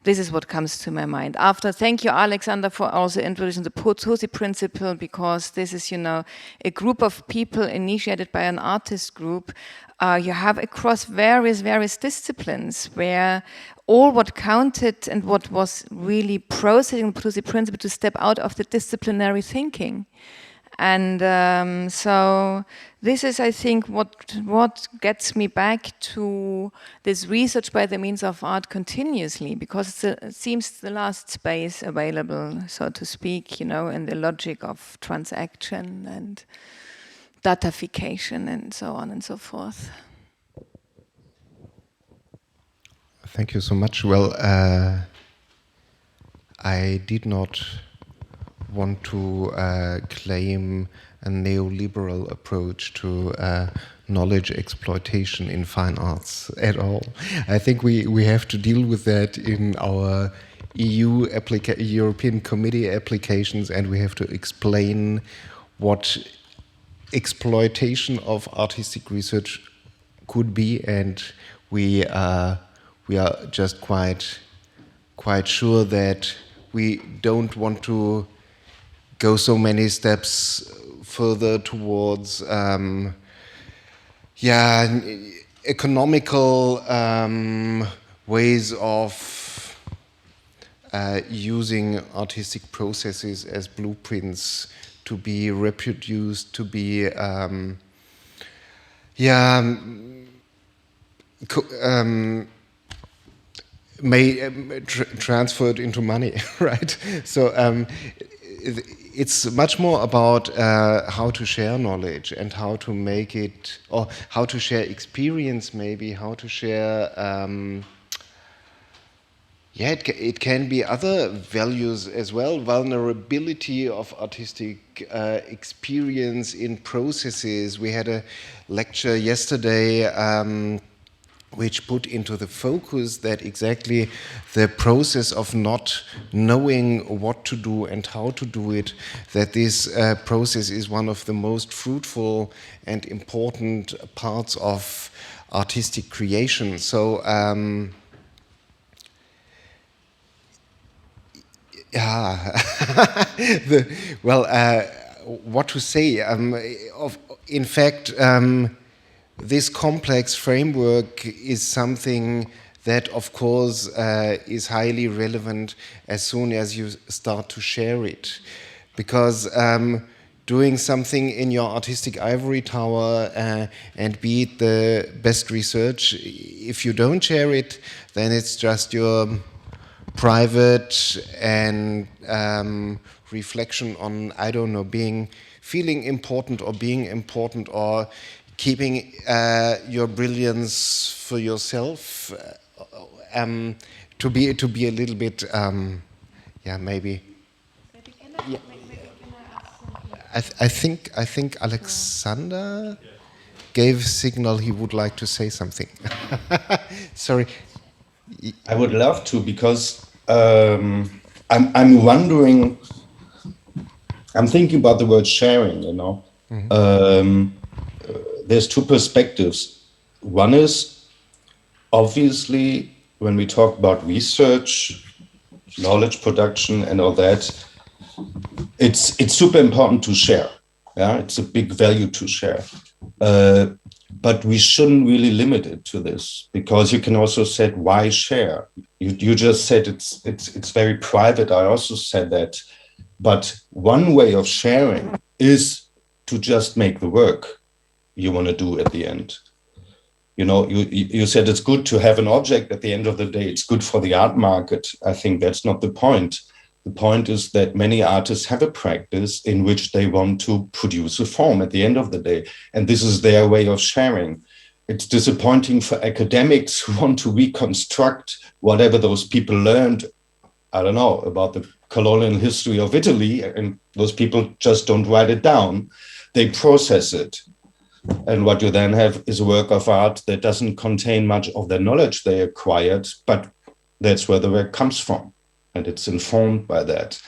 This is what comes to my mind. Thank you, Alexander, for also introducing the Kustodie principle, because this is, a group of people initiated by an artist group. You have across various disciplines where all what counted and what was really processing the Kustodie principle to step out of the disciplinary thinking. And so this is, I think, what gets me back to this research by the means of art continuously, because it seems the last space available, so to speak, in the logic of transaction and datafication and so on and so forth. Thank you so much. Well, I did not want to claim a neoliberal approach to knowledge exploitation in fine arts at all. I think we have to deal with that in our European Committee applications, and we have to explain what exploitation of artistic research could be, and we are just quite sure that we don't want to go so many steps further towards economical ways of using artistic processes as blueprints to be reproduced, to be transferred into money, right? So it's much more about how to share knowledge and how to make it, or how to share experience, maybe how to share. It can be other values as well. Vulnerability of artistic experience in processes. We had a lecture yesterday which put into the focus that exactly the process of not knowing what to do and how to do it, that this process is one of the most fruitful and important parts of artistic creation. So, what to say? In fact, this complex framework is something that, of course, is highly relevant as soon as you start to share it. Because doing something in your artistic ivory tower and be it the best research, if you don't share it, then it's just your private and reflection on, I don't know, feeling important or being important, or keeping your brilliance for yourself, to be a little bit, maybe. Yeah. I think Alexander gave a signal he would like to say something. Sorry. I would love to, because I'm wondering. I'm thinking about the word sharing. Mm-hmm. There's two perspectives. One is, obviously, when we talk about research, knowledge production and all that, it's super important to share. Yeah, it's a big value to share. But we shouldn't really limit it to this, because you can also say, why share? You just said it's very private. I also said that. But one way of sharing is to just make the work you want to do at the end. You said it's good to have an object at the end of the day. It's good for the art market. I think that's not the point. The point is that many artists have a practice in which they want to produce a form at the end of the day. And this is their way of sharing. It's disappointing for academics who want to reconstruct whatever those people learned, I don't know, about the colonial history of Italy, and those people just don't write it down. They process it. And what you then have is a work of art that doesn't contain much of the knowledge they acquired, but that's where the work comes from. And it's informed by that.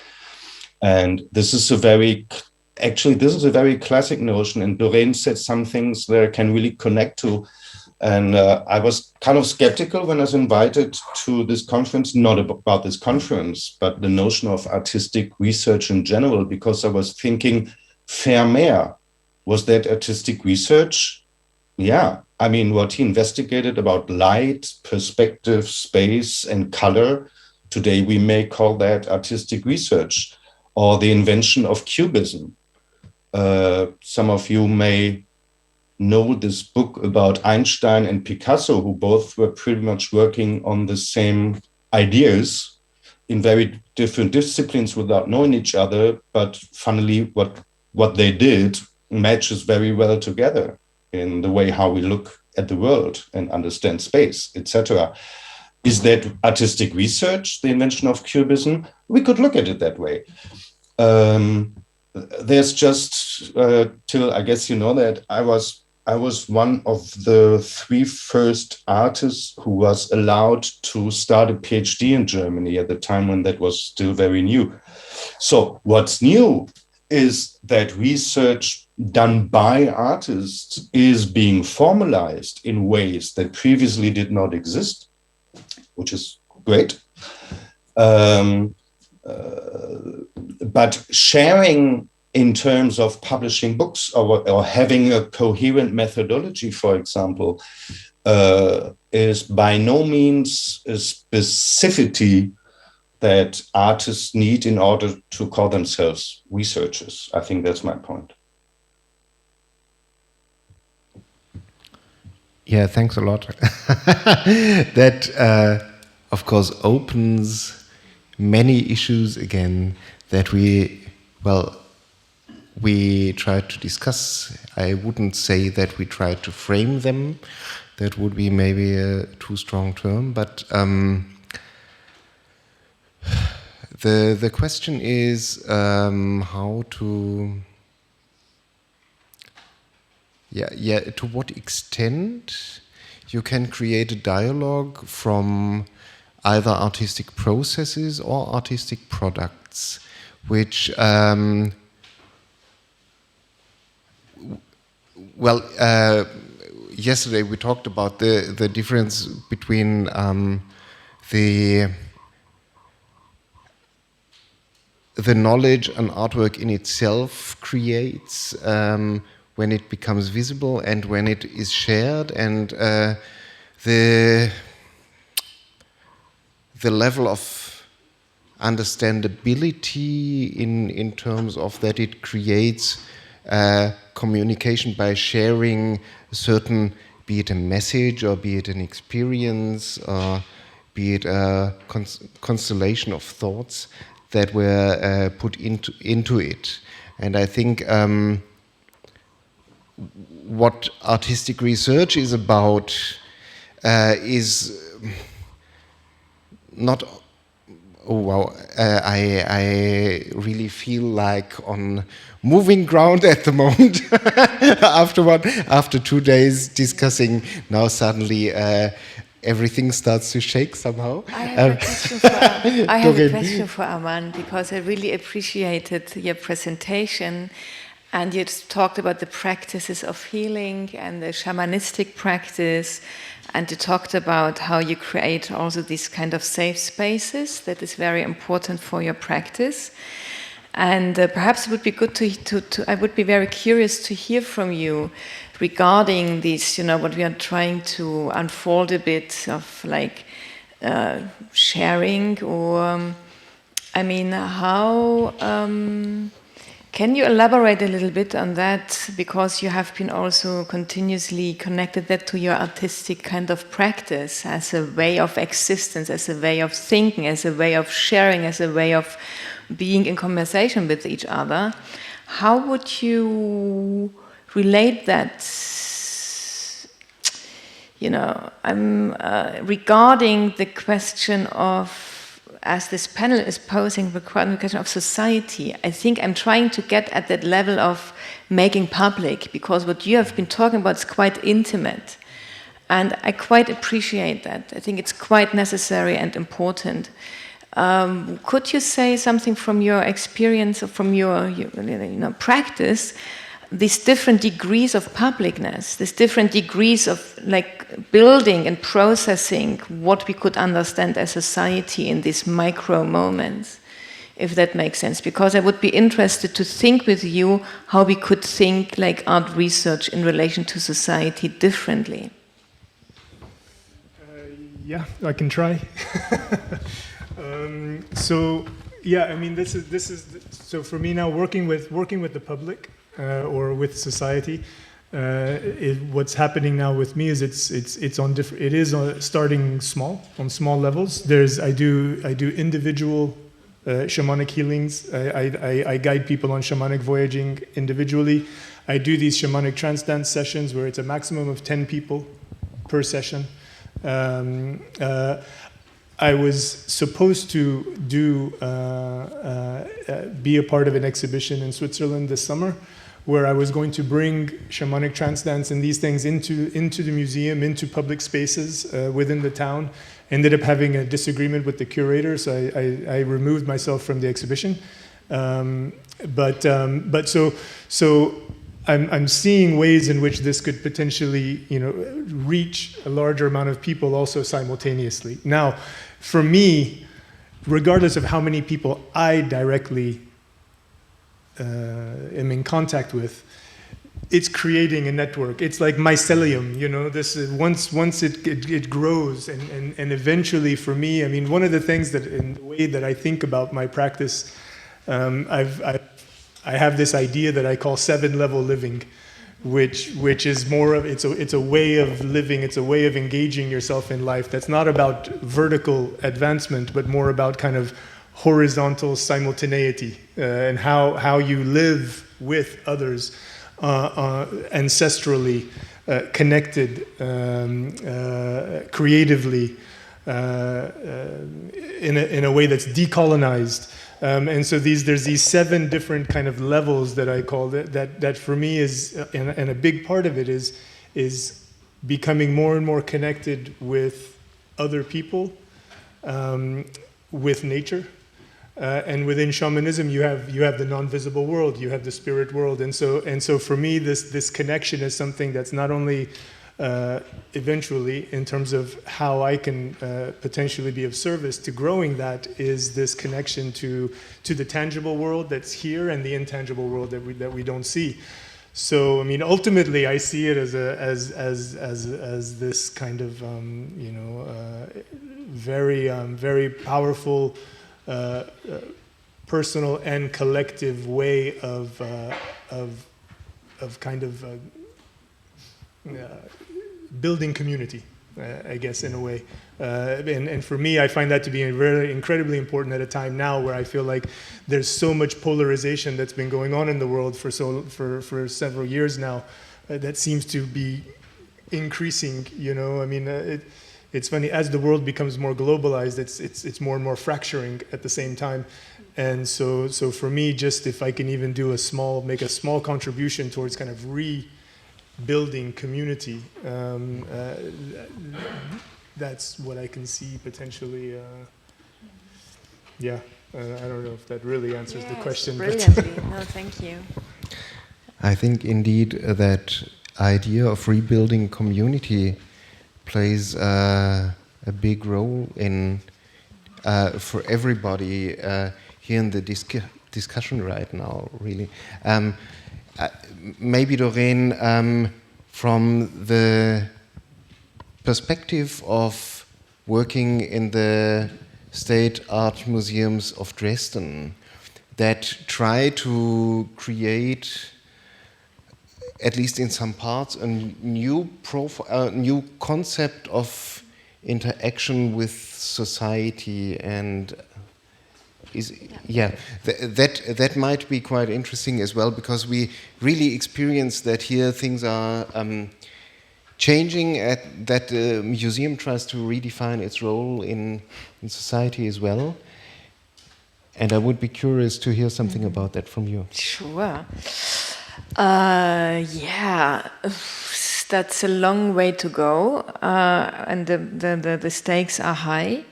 And this is a very classic notion. And Doreen said some things that I can really connect to. And I was kind of skeptical when I was invited to this conference, not about this conference, but the notion of artistic research in general, because I was thinking, Vermeer, was that artistic research? Yeah. I mean, what he investigated about light, perspective, space, and color, today we may call that artistic research, or the invention of cubism. Some of you may know this book about Einstein and Picasso, who both were pretty much working on the same ideas in very different disciplines without knowing each other. But funnily, what they did matches very well together in the way how we look at the world and understand space, etc. Is that artistic research, the invention of cubism? We could look at it that way. There's just, till I guess you know that, I was one of the 3 first artists who was allowed to start a PhD in Germany at the time when that was still very new. So what's new is that research done by artists is being formalized in ways that previously did not exist, which is great. But sharing in terms of publishing books or having a coherent methodology, for example, is by no means a specificity that artists need in order to call themselves researchers. I think that's my point. Yeah, thanks a lot. That, of course, opens many issues again that we try to discuss. I wouldn't say that we try to frame them. That would be maybe a too strong term, but the question is how to, to what extent you can create a dialogue from either artistic processes or artistic products, which yesterday we talked about the difference between the knowledge an artwork in itself creates when it becomes visible and when it is shared, and the level of understandability in terms of that it creates communication by sharing a certain, be it a message or be it an experience or be it a constellation of thoughts that were put into it. And I think what artistic research is about is not, I really feel like on moving ground at the moment after 2 days discussing. Now suddenly everything starts to shake somehow. I have a question for Aman, because I really appreciated your presentation, and you talked about the practices of healing and the shamanistic practice, and you talked about how you create also these kind of safe spaces that is very important for your practice. And perhaps it would be good I would be very curious to hear from you regarding this, what we are trying to unfold a bit of like sharing, or how can you elaborate a little bit on that, because you have been also continuously connected that to your artistic kind of practice as a way of existence, as a way of thinking, as a way of sharing, as a way of being in conversation with each other. How would you relate that, regarding the question of, as this panel is posing the question of society, I think I'm trying to get at that level of making public, because what you have been talking about is quite intimate. And I quite appreciate that. I think it's quite necessary and important. Could you say something from your experience or from your practice? these different degrees of publicness, these different degrees of like building and processing what we could understand as society in these micro moments, if that makes sense. Because I would be interested to think with you how we could think like art research in relation to society differently. Yeah, I can try. So yeah, I mean, this is so for me now working with the public or with society. What's happening now with me is it's on different. It is starting small on small levels. I do individual shamanic healings. I guide people on shamanic voyaging individually. I do these shamanic trance dance sessions where it's a maximum of 10 people per session. I was supposed to be a part of an exhibition in Switzerland this summer, where I was going to bring shamanic trance dance and these things into the museum, into public spaces within the town. Ended up having a disagreement with the curator, so I removed myself from the exhibition. So I'm seeing ways in which this could potentially, reach a larger amount of people also simultaneously. Now, for me, regardless of how many people I directly am in contact with, it's creating a network. It's like mycelium, This is, once it grows, and eventually, for me, I mean, one of the things that, in the way that I think about my practice, I have this idea that I call 7-level living, which is more of it's a way of living. It's a way of engaging yourself in life. That's not about vertical advancement, but more about kind of horizontal simultaneity and how you live with others, ancestrally connected, creatively, in a way that's decolonized. And so there's these 7 different kind of levels that I call it, that for me is, and a big part of it is becoming more and more connected with other people, with nature. And within shamanism, you have the non-visible world, you have the spirit world, and so for me, this connection is something that's not only eventually, in terms of how I can potentially be of service to growing that, is this connection to the tangible world that's here and the intangible world that we don't see. So, I mean, ultimately, I see it as this kind of very powerful personal and collective way of kind of building community, I guess, in a way. And for me, I find that to be very incredibly important at a time now where I feel like there's so much polarization that's been going on in the world for several years now that seems to be increasing. I mean, it's funny, as the world becomes more globalized, it's more and more fracturing at the same time. And so for me, just if I can even make a small contribution towards kind of rebuilding community, that's what I can see potentially. I don't know if that really answers the question. Brilliantly. No, thank you. I think indeed that idea of rebuilding community plays a big role in for everybody here in the discussion right now, really. Maybe, Doreen, from the perspective of working in the State Art Museums of Dresden, that try to create, at least in some parts, a new concept of interaction with society, and that might be quite interesting as well, because we really experience that here things are changing, that the museum tries to redefine its role in society as well. And I would be curious to hear something about that from you. Sure. That's a long way to go, and the stakes are high.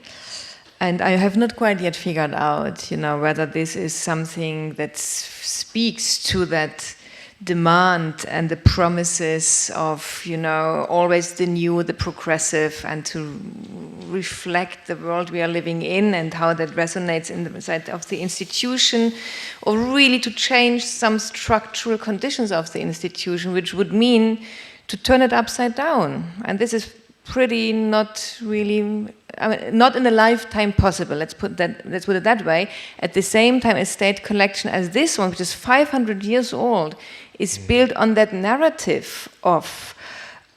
And I have not quite yet figured out, whether this is something that speaks to that demand and the promises of, you know, always the new, the progressive, and to reflect the world we are living in and how that resonates in the side of the institution, or really to change some structural conditions of the institution, which would mean to turn it upside down. And this is pretty not really, I mean, not in a lifetime possible, let's put it that way. At the same time, a state collection as this one, which is 500 years old, is built on that narrative of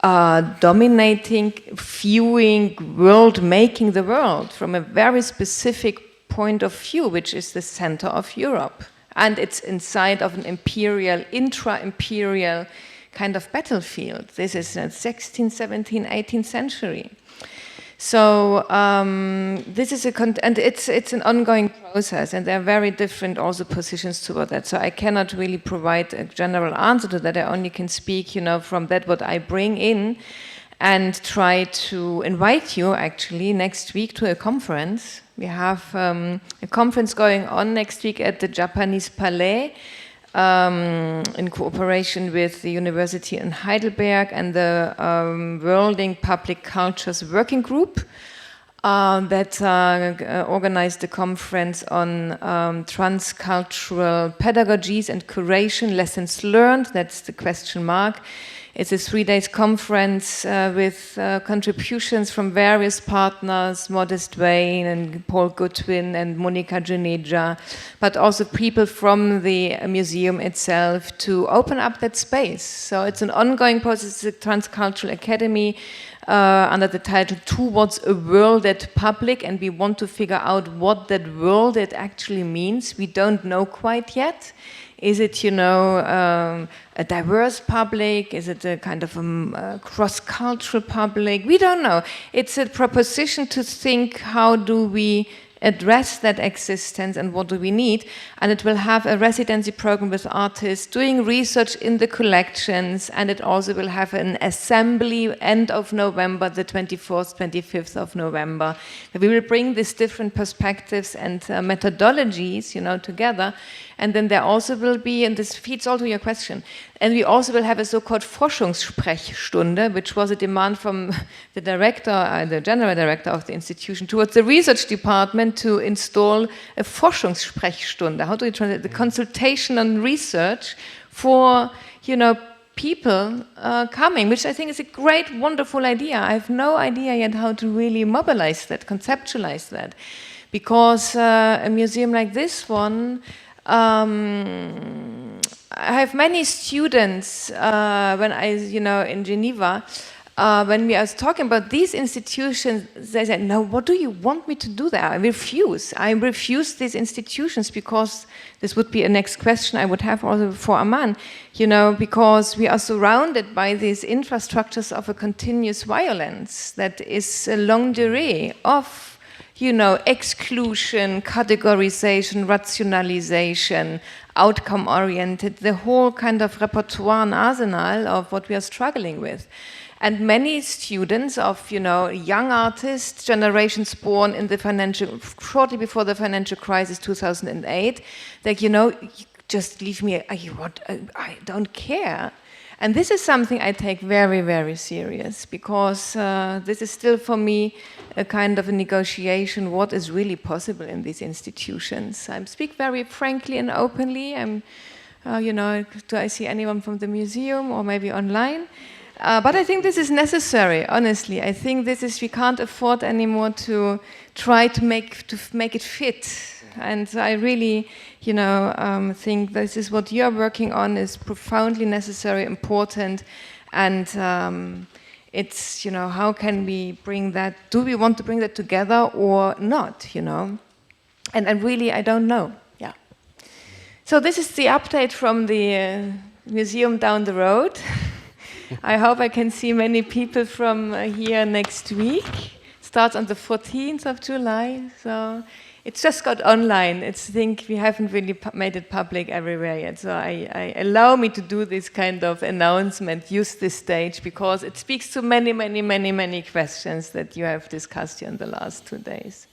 dominating, viewing world, making the world from a very specific point of view, which is the center of Europe. And it's inside of an imperial, intra-imperial kind of battlefield. This is the 16th, 17th, 18th century. So this is and it's an ongoing process, and there are very different also positions toward that. So I cannot really provide a general answer to that. I only can speak, you know, from that what I bring in, and try to invite you actually next week to a conference. We have a conference going on next week at the Japanese Palais. In cooperation with the University in Heidelberg and the Worlding Public Cultures Working Group that organized the conference on transcultural pedagogies and curation, lessons learned, that's the question mark. It's a 3-day conference with contributions from various partners, Modest Wayne and Paul Goodwin and Monica Geneja, but also people from the museum itself to open up that space. So it's an ongoing process. It's a transcultural academy under the title Towards a Worlded Public, and we want to figure out what that worlded actually means. We don't know quite yet. Is it, you know, a diverse public? Is it a kind of a cross-cultural public? We don't know. It's a proposition to think, how do we address that existence and what do we need? And it will have a residency program with artists doing research in the collections, and it also will have an assembly end of November, the 24th, 25th of November. We will bring these different perspectives and methodologies, you know, together. And then there also will be, and this feeds all to your question, and we also will have a so-called Forschungssprechstunde, which was a demand from the director, the general director of the institution, towards the research department to install a Forschungssprechstunde. How do you translate? The consultation on research for, you know, people coming, which I think is a great, wonderful idea. I have no idea yet how to really mobilize that, conceptualize that, because a museum like this one, I have many students when I, you know, in Geneva, when we are talking about these institutions, they said, no, what do you want me to do there? I refuse. I refuse these institutions, because this would be a next question I would have also for Aman, you know, because we are surrounded by these infrastructures of a continuous violence that is a longue durée of, you know, exclusion, categorization, rationalization, outcome-oriented, the whole kind of repertoire and arsenal of what we are struggling with. And many students of, you know, young artists, generations born in the shortly before the financial crisis, 2008, like, you know, just leave me, I don't care. And this is something I take very, very serious, because this is still for me a kind of a negotiation, what is really possible in these institutions. I speak very frankly and openly. You know, do I see anyone from the museum or maybe online? But I think this is necessary, honestly. I think this is, we can't afford anymore to try to make it fit. And I really, you know, think this is what you're working on is profoundly necessary, important, and it's, you know, how can we bring that? Do we want to bring that together or not? You know, and really, I don't know. Yeah. So this is the update from the museum down the road. I hope I can see many people from here next week. Starts on the 14th of July. So. It's just got online. I think we haven't really made it public everywhere yet. So I allow me to do this kind of announcement, use this stage, because it speaks to many, many, many, many questions that you have discussed here in the last 2 days.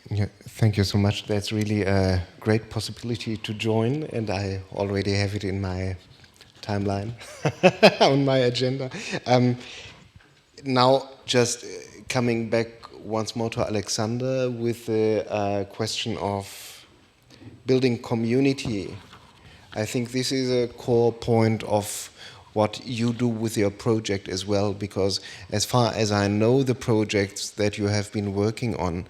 Yeah, thank you so much. That's really a great possibility to join, and I already have it in my timeline on my agenda. Now, just coming back once more to Alexander with the question of building community. I think this is a core point of what you do with your project as well, because as far as I know the projects that you have been working on,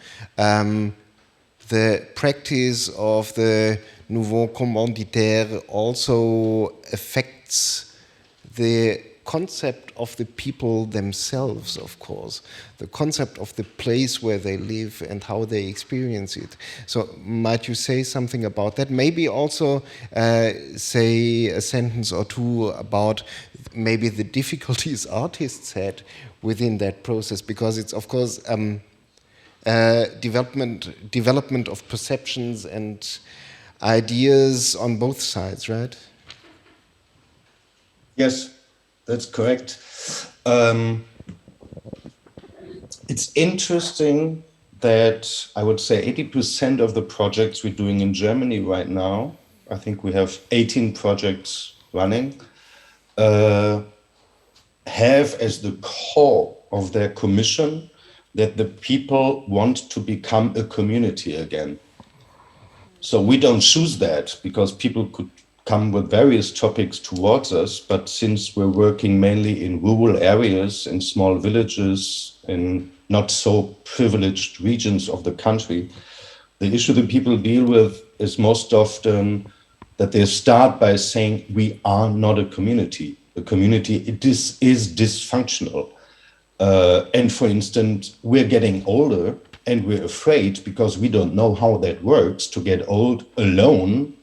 the practice of the nouveau commanditaire also affects the concept of the people themselves, of course, the concept of the place where they live and how they experience it. So might you say something about that? Maybe also say a sentence or two about maybe the difficulties artists had within that process, because it's, of course, development of perceptions and ideas on both sides, right? Yes, that's correct. It's interesting that I would say 80% of the projects we're doing in Germany right now, I think we have 18 projects running, have as the core of their commission that the people want to become a community again. So we don't choose that, because people could come with various topics towards us, but since we're working mainly in rural areas, in small villages, in not so privileged regions of the country, the issue that people deal with is most often that they start by saying, we are not a community. The community is dysfunctional. And for instance, we're getting older and we're afraid, because we don't know how that works, to get old alone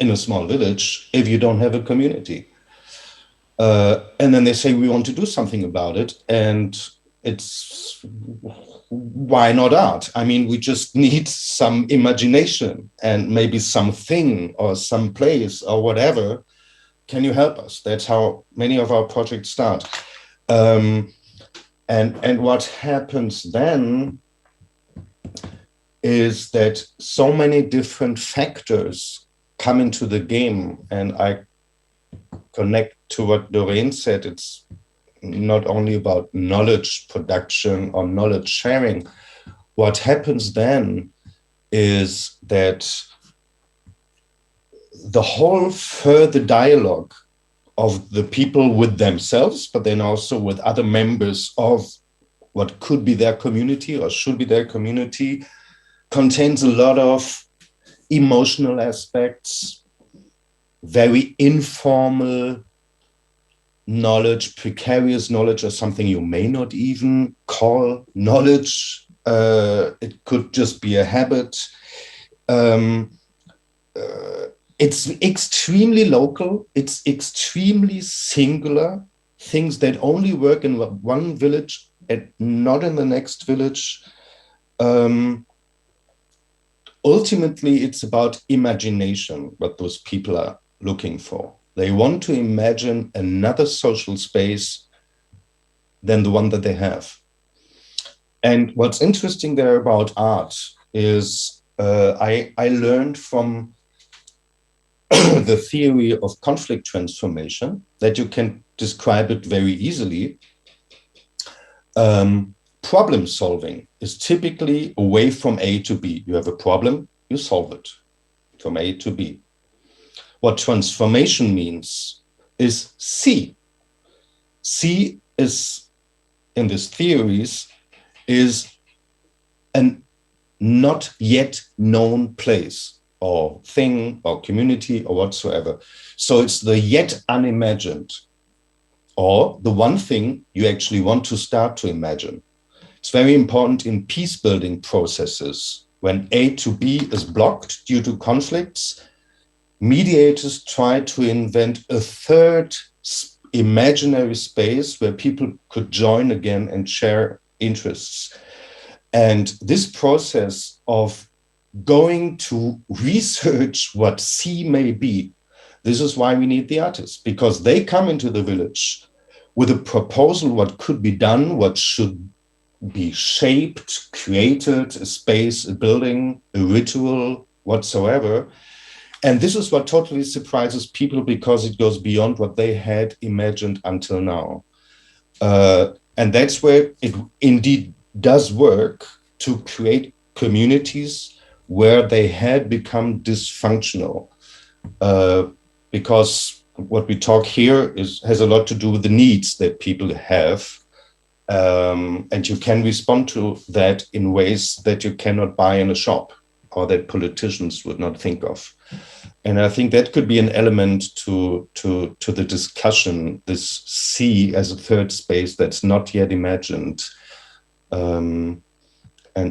in a small village if you don't have a community. And then they say, we want to do something about it. And it's, why not art? I mean, we just need some imagination and maybe something or some place or whatever. Can you help us? That's how many of our projects start. And what happens then is that so many different factors come into the game, and I connect to what Doreen said. It's not only about knowledge production or knowledge sharing. What happens then is that the whole further dialogue of the people with themselves, but then also with other members of what could be their community or should be their community, contains a lot of emotional aspects, very informal knowledge, precarious knowledge, or something you may not even call knowledge. It could just be a habit. It's extremely local. It's extremely singular. Things that only work in one village and not in the next village. Ultimately, it's about imagination, what those people are looking for. They want to imagine another social space than the one that they have. And what's interesting there about art is I learned from the theory of conflict transformation that you can describe it very easily. Problem solving is typically a way from A to B. You have a problem, you solve it from A to B. What transformation means is C. C is, in these theories, is an not yet known place or thing or community or whatsoever. So it's the yet unimagined, or the one thing you actually want to start to imagine. It's very important in peace building processes. When A to B is blocked due to conflicts, mediators try to invent a third imaginary space where people could join again and share interests. And this process of going to research what C may be, this is why we need the artists, because they come into the village with a proposal, what could be done, what should be shaped, created, a space, a building, a ritual, whatsoever. And this is what totally surprises people, because it goes beyond what they had imagined until now. And that's where it indeed does work to create communities where they had become dysfunctional. Because what we talk here has a lot to do with the needs that people have. And you can respond to that in ways that you cannot buy in a shop, or that politicians would not think of. And I think that could be an element to the discussion, this C as a third space that's not yet imagined. And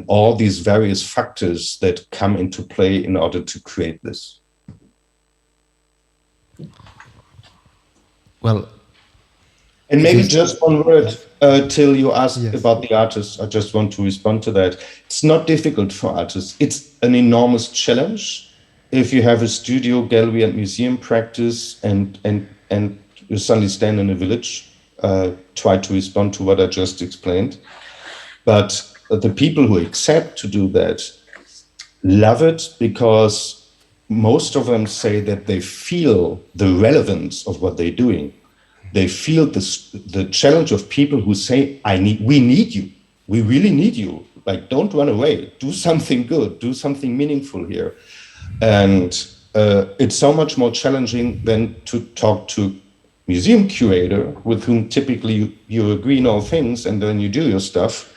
all these various factors that come into play in order to create this. Well, and maybe just one word till you asked about the artists. I just want to respond to that. It's not difficult for artists. It's an enormous challenge. If you have a studio, gallery, and museum practice, and you suddenly stand in a village, try to respond to what I just explained. But the people who accept to do that love it, because most of them say that they feel the relevance of what they're doing. They feel the challenge of people who say, we need you. We really need you. Like, don't run away. Do something good. Do something meaningful here. And it's so much more challenging than to talk to museum curator, with whom typically you agree on all things, and then you do your stuff.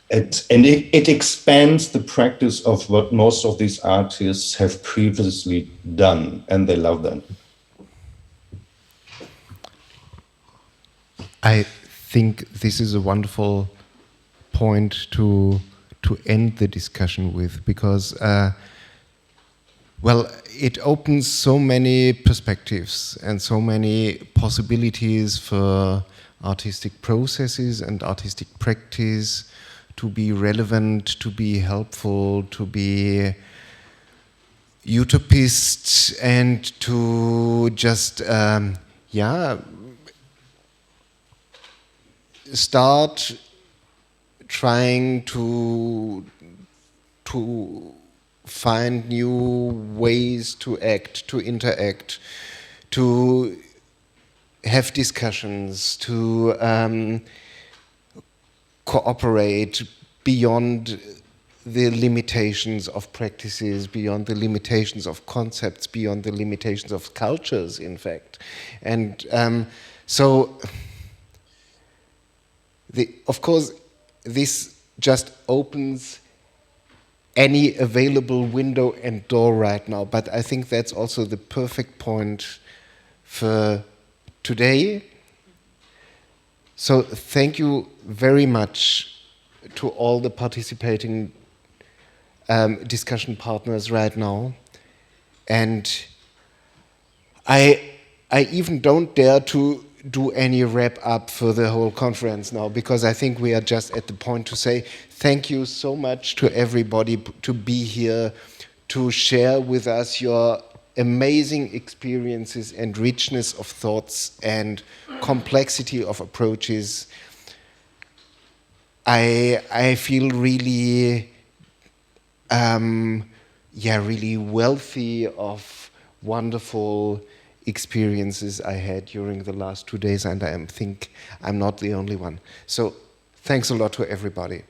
It expands the practice of what most of these artists have previously done, and they love that. I think this is a wonderful point to end the discussion with, because, well, it opens so many perspectives and so many possibilities for artistic processes and artistic practice to be relevant, to be helpful, to be utopist, and to just, start trying to find new ways to act, to interact, to have discussions, to cooperate beyond the limitations of practices, beyond the limitations of concepts, beyond the limitations of cultures, in fact. And so, of course, this just opens any available window and door right now, but I think that's also the perfect point for today. So thank you very much to all the participating discussion partners right now. And I even don't dare to do any wrap up for the whole conference now, because I think we are just at the point to say thank you so much to everybody to be here, to share with us your amazing experiences and richness of thoughts and complexity of approaches. I feel really, really wealthy of wonderful experiences I had during the last 2 days, and I think I'm not the only one. So thanks a lot to everybody.